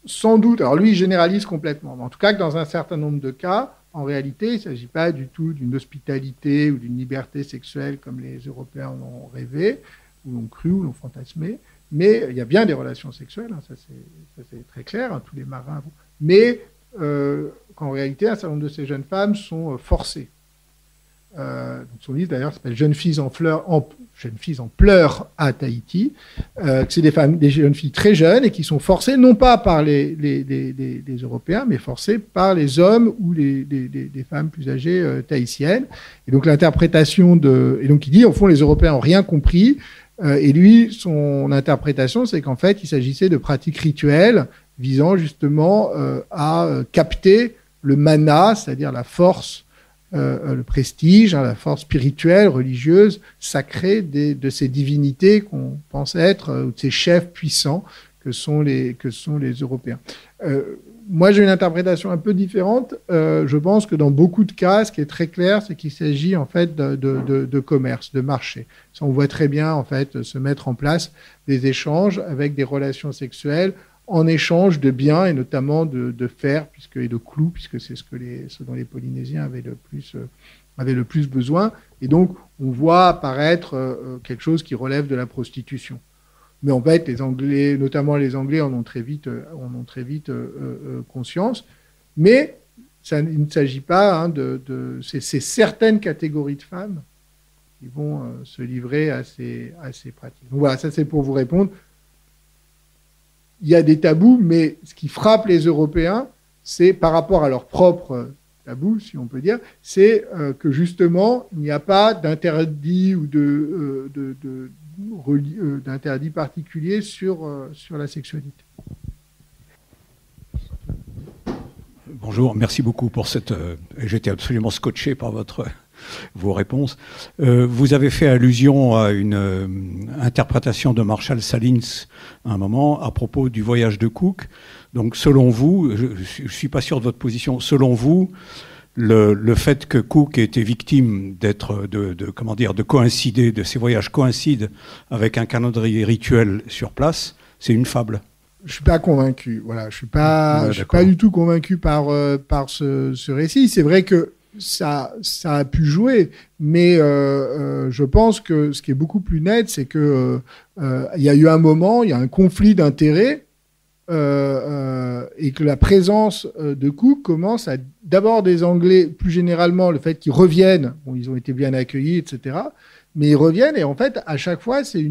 sans doute, alors lui, il généralise complètement, mais en tout cas que dans un certain nombre de cas, en réalité, il ne s'agit pas du tout d'une hospitalité ou d'une liberté sexuelle comme les Européens en ont rêvé, ou l'ont cru, ou l'ont fantasmé, mais il y a bien des relations sexuelles, hein, ça c'est très clair, hein, tous les marins. Mais qu'en réalité, un certain nombre de ces jeunes femmes sont forcées. Son livre, d'ailleurs, s'appelle Jeunes filles en pleurs à Tahiti. C'est des jeunes filles très jeunes et qui sont forcées, non pas par les Européens, mais forcées par les hommes ou des femmes plus âgées tahitiennes. Et donc, l'interprétation et donc, il dit, au fond, les Européens n'ont rien compris. Et lui, son interprétation, c'est qu'en fait, il s'agissait de pratiques rituelles visant justement à capter le mana, c'est-à-dire la force, le prestige, hein, la force spirituelle, religieuse, sacrée de ces divinités qu'on pense être, ou de ces chefs puissants que sont les Européens. Moi, j'ai une interprétation un peu différente. Je pense que dans beaucoup de cas, ce qui est très clair, c'est qu'il s'agit en fait de commerce, de marché. Ça, on voit très bien en fait se mettre en place des échanges avec des relations sexuelles en échange de biens et notamment de fer et de clous, puisque c'est ce dont les Polynésiens avaient le plus besoin. Et donc, on voit apparaître quelque chose qui relève de la prostitution. Mais en fait, les Anglais, notamment les Anglais, en ont très vite conscience. Mais il ne s'agit pas c'est certaines catégories de femmes qui vont se livrer à ces pratiques. Donc voilà, ça c'est pour vous répondre. Il y a des tabous, mais ce qui frappe les Européens, c'est par rapport à leurs propres tabous, si on peut dire, c'est que justement, il n'y a pas d'interdit ou d'interdit particulier sur la sexualité. Bonjour, merci beaucoup pour cette... J'étais absolument scotché par vos réponses. Vous avez fait allusion à une interprétation de Marshall Salins à un moment à propos du voyage de Cook. Donc selon vous, je ne suis pas sûr de votre position, selon vous, le fait que Cook ait été victime de coïncider, de ces voyages coïncident avec un calendrier rituel sur place, c'est une fable. Je suis pas convaincu. Voilà, je suis pas du tout convaincu par ce récit. C'est vrai que ça a pu jouer, mais je pense que ce qui est beaucoup plus net, c'est que il y a eu un moment, il y a un conflit d'intérêts. Et que la présence de Cook commence à d'abord des Anglais, plus généralement le fait qu'ils reviennent, bon, ils ont été bien accueillis, etc. Mais ils reviennent et en fait à chaque fois c'est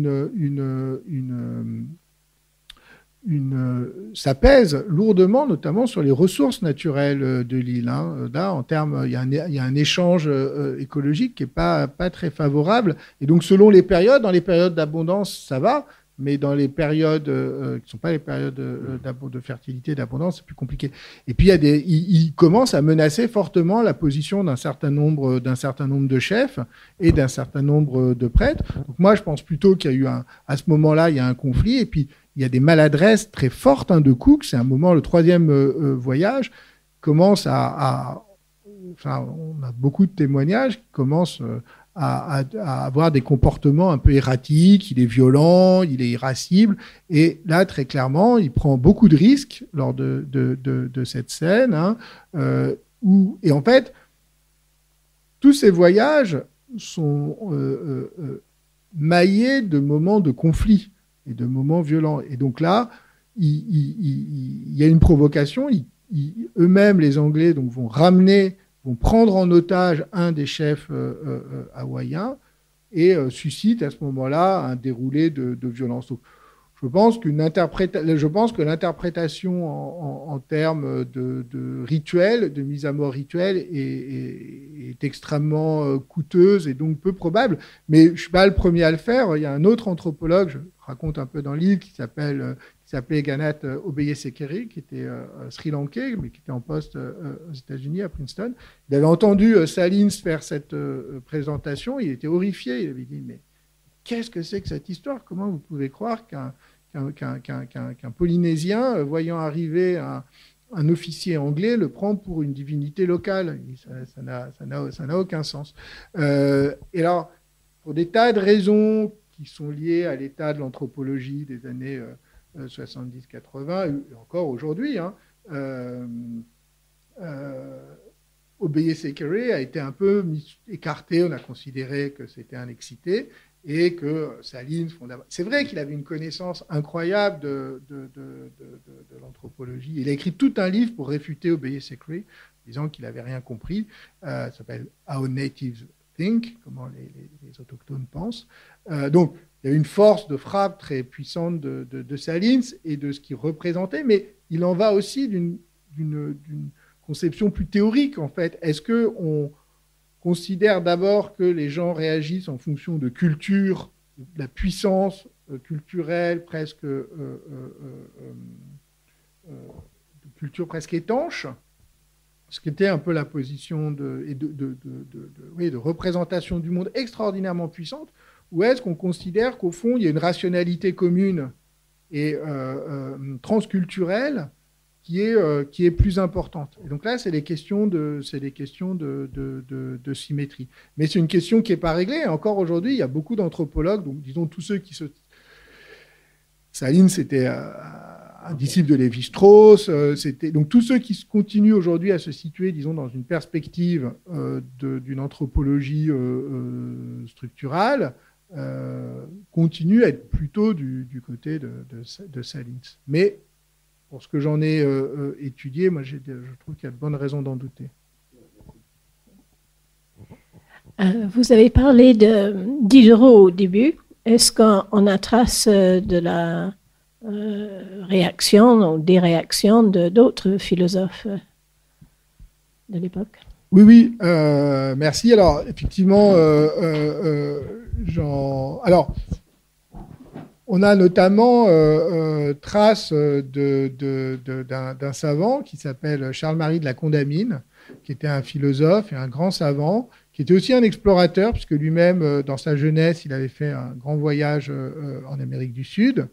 ça pèse lourdement, notamment sur les ressources naturelles de l'île. Hein. Là, en termes, il y a un échange écologique qui est pas très favorable. Et donc selon les périodes, dans les périodes d'abondance, ça va. Mais dans les périodes qui ne sont pas les périodes de fertilité, d'abondance, c'est plus compliqué. Et puis, il commence à menacer fortement la position d'un certain nombre de chefs et d'un certain nombre de prêtres. Donc moi, je pense plutôt qu'il y a eu à ce moment-là, il y a un conflit. Et puis, il y a des maladresses très fortes de Cook. C'est un moment, le troisième voyage, commence enfin, on a beaucoup de témoignages qui commencent à avoir des comportements un peu erratiques, il est violent, il est irascible, et là, très clairement, il prend beaucoup de risques lors de cette scène, hein, et en fait, tous ces voyages sont maillés de moments de conflit et de moments violents, et donc là, il y a une provocation, eux-mêmes, les Anglais, donc, vont prendre en otage un des chefs hawaïens et suscite à ce moment-là un déroulé de violence. Donc, je pense que l'interprétation en termes de rituel, de mise à mort rituelle, est extrêmement coûteuse et donc peu probable. Mais je ne suis pas le premier à le faire. Il y a un autre anthropologue, je raconte un peu dans le livre, qui s'appelait Ganath Obeyesekere, qui était sri-lankais, mais qui était en poste aux États-Unis, à Princeton. Il avait entendu Salins faire cette présentation, il était horrifié. Il avait dit, mais qu'est-ce que c'est que cette histoire? Comment vous pouvez croire qu'un Polynésien, voyant arriver un officier anglais, le prend pour une divinité locale? Ça n'a aucun sens. Et alors, pour des tas de raisons qui sont liées à l'état de l'anthropologie des années 70-80, et encore aujourd'hui, hein, Obeyesekere a été un peu écarté. On a considéré que c'était un excité et que Salins, c'est vrai qu'il avait une connaissance incroyable de l'anthropologie. Il a écrit tout un livre pour réfuter Obeyesekere, disant qu'il n'avait rien compris. Ça s'appelle How Natives Think, comment les autochtones pensent. Donc, il y a une force de frappe très puissante de Salins et de ce qu'il représentait, mais il en va aussi d'une conception plus théorique, en fait. Est-ce qu'on considère d'abord que les gens réagissent en fonction de culture, de la puissance culturelle presque, de culture presque étanche, ce qui était un peu la position de représentation du monde extraordinairement puissante, ou est-ce qu'on considère qu'au fond, il y a une rationalité commune et transculturelle qui est plus importante. Et donc là, c'est des questions de symétrie. Mais c'est une question qui n'est pas réglée. Encore aujourd'hui, il y a beaucoup d'anthropologues, donc disons tous ceux qui se... Salins, c'était un disciple de Lévi-Strauss. Donc tous ceux qui continuent aujourd'hui à se situer, disons, dans une perspective d'une anthropologie structurale, continuent à être plutôt du côté de Salins. Mais pour ce que j'en ai étudié, moi, je trouve qu'il y a de bonnes raisons d'en douter. Vous avez parlé de Diderot au début. Est-ce qu'on a trace de la réaction ou des réactions d'autres philosophes de l'époque? Oui, merci. Alors, effectivement, On a notamment trace d'un savant qui s'appelle Charles-Marie de la Condamine, qui était un philosophe et un grand savant, qui était aussi un explorateur, puisque lui-même, dans sa jeunesse, il avait fait un grand voyage en Amérique du Sud.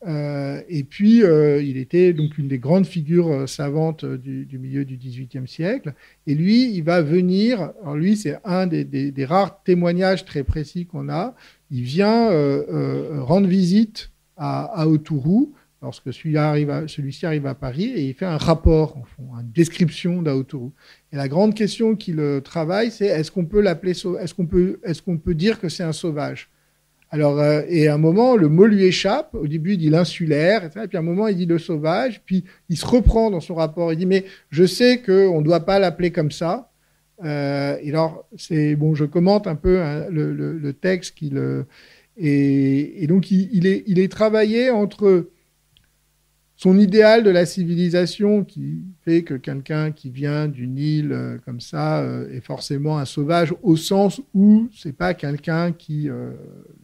Et puis, il était donc une des grandes figures savantes du milieu du XVIIIe siècle. Et lui, il va venir, alors lui, c'est un des rares témoignages très précis qu'on a. Il vient rendre visite à Autourou lorsque celui-ci arrive à Paris, et il fait un rapport, en fond, une description d'Aotourou. Et la grande question qu'il travaille, c'est est-ce qu'on peut l'appeler, est-ce qu'on peut dire que c'est un sauvage? Alors, et à un moment, le mot lui échappe. Au début, il dit l'insulaire, etc. Et puis à un moment, il dit le sauvage. Puis il se reprend dans son rapport. Il dit mais je sais qu'on ne doit pas l'appeler comme ça. Et alors, je commente un peu le texte et donc il est travaillé entre son idéal de la civilisation qui fait que quelqu'un qui vient d'une île comme ça est forcément un sauvage, au sens où c'est pas quelqu'un qui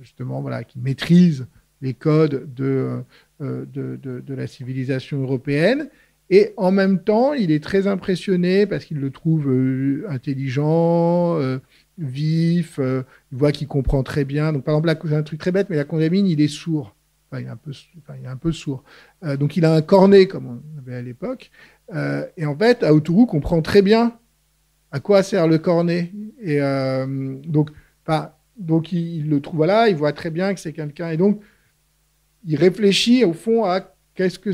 justement qui maîtrise les codes de la civilisation européenne. Et en même temps, il est très impressionné parce qu'il le trouve intelligent, vif, il voit qu'il comprend très bien. Donc par exemple, là, c'est un truc très bête, mais la Condamine, il est sourd. Il est un peu sourd. Donc, il a un cornet, comme on avait à l'époque. Et en fait, Aotourou comprend très bien à quoi sert le cornet. Et donc, il le trouve là, il voit très bien que c'est quelqu'un. Et donc, il réfléchit, au fond, à qu'est-ce que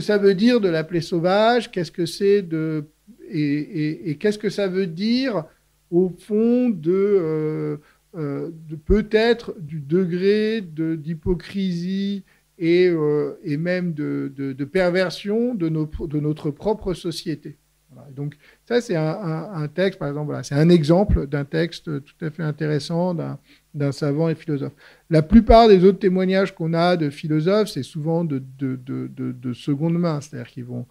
ça veut dire de l'appeler sauvage, qu'est-ce que c'est et qu'est-ce que ça veut dire, au fond, de peut-être du degré d'hypocrisie et même de perversion de notre propre société. Voilà. Donc ça, c'est un texte, par exemple, c'est un exemple d'un texte tout à fait intéressant d'un savant et philosophe. La plupart des autres témoignages qu'on a de philosophes, c'est souvent de seconde main, c'est-à-dire qu'ils vont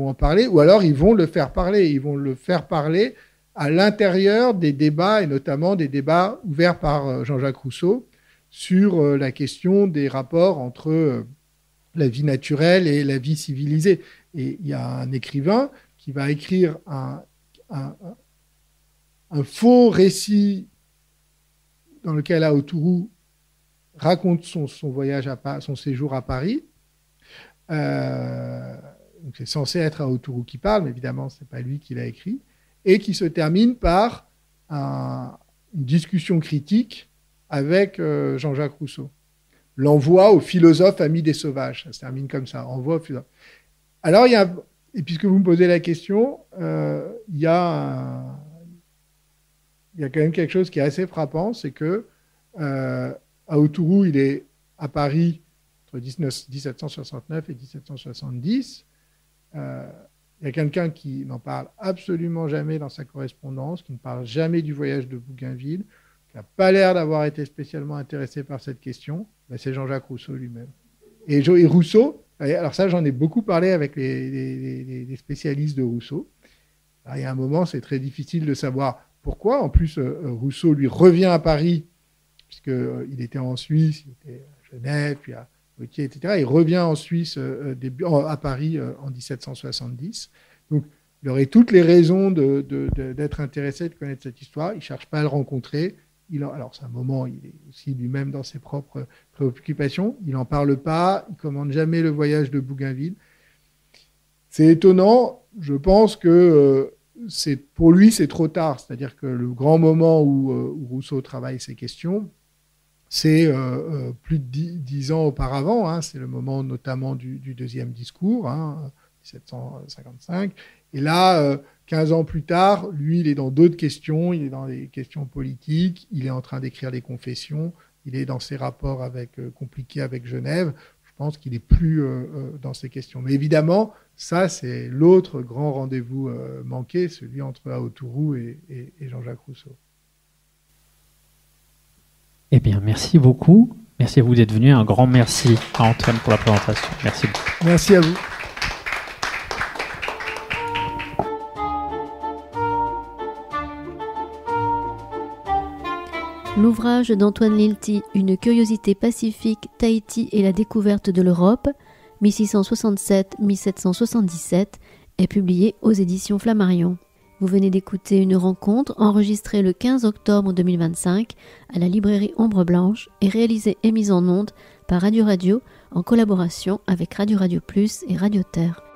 en parler, ou alors ils vont le faire parler à l'intérieur des débats, et notamment des débats ouverts par Jean-Jacques Rousseau sur la question des rapports entre la vie naturelle et la vie civilisée. Et il y a un écrivain qui va écrire un faux récit dans lequel Aotourou raconte son voyage, son séjour à Paris. Donc c'est censé être Aotourou qui parle, mais évidemment, ce n'est pas lui qui l'a écrit. Et qui se termine par une discussion critique avec Jean-Jacques Rousseau. L'envoi au philosophe ami des sauvages. Ça se termine comme ça, envoi au philosophe. Alors, et puisque vous me posez la question, il y a quand même quelque chose qui est assez frappant, c'est que Aotourou, il est à Paris entre 1769 et 1770. Il y a quelqu'un qui n'en parle absolument jamais dans sa correspondance, qui ne parle jamais du voyage de Bougainville, qui n'a pas l'air d'avoir été spécialement intéressé par cette question. C'est Jean-Jacques Rousseau lui-même. Et Rousseau, alors ça, j'en ai beaucoup parlé avec les spécialistes de Rousseau. Alors, il y a un moment, c'est très difficile de savoir pourquoi. En plus, Rousseau, lui, revient à Paris, puisqu'il était en Suisse, il était à Genève, puis à Poitiers, etc. Il revient en Suisse, à Paris, en 1770. Donc, il aurait toutes les raisons d'être intéressé, de connaître cette histoire. Il ne cherche pas à le rencontrer. Alors, c'est un moment, il est aussi lui-même dans ses propres préoccupations. Il n'en parle pas. Il ne commande jamais le voyage de Bougainville. C'est étonnant. Je pense que pour lui, c'est trop tard. C'est-à-dire que le grand moment où Rousseau travaille ces questions, c'est plus de 10 ans auparavant. Hein, c'est le moment notamment du deuxième discours, 1755. Et là, 15 ans plus tard, lui, il est dans d'autres questions. Il est dans les questions politiques. Il est en train d'écrire des confessions. Il est dans ses rapports compliqués avec Genève. Je pense qu'il n'est plus dans ces questions. Mais évidemment, ça, c'est l'autre grand rendez-vous manqué, celui entre Aotourou et Jean-Jacques Rousseau. Eh bien, merci beaucoup. Merci à vous d'être venu. Un grand merci à Antoine pour la présentation. Merci beaucoup. Merci à vous. L'ouvrage d'Antoine Lilti, Une curiosité pacifique, Tahiti et la découverte de l'Europe, 1667-1777, est publié aux éditions Flammarion. Vous venez d'écouter une rencontre enregistrée le 15 octobre 2025 à la librairie Ombre Blanche et réalisée et mise en onde par Radio Radio en collaboration avec Radio Radio Plus et Radio Terre.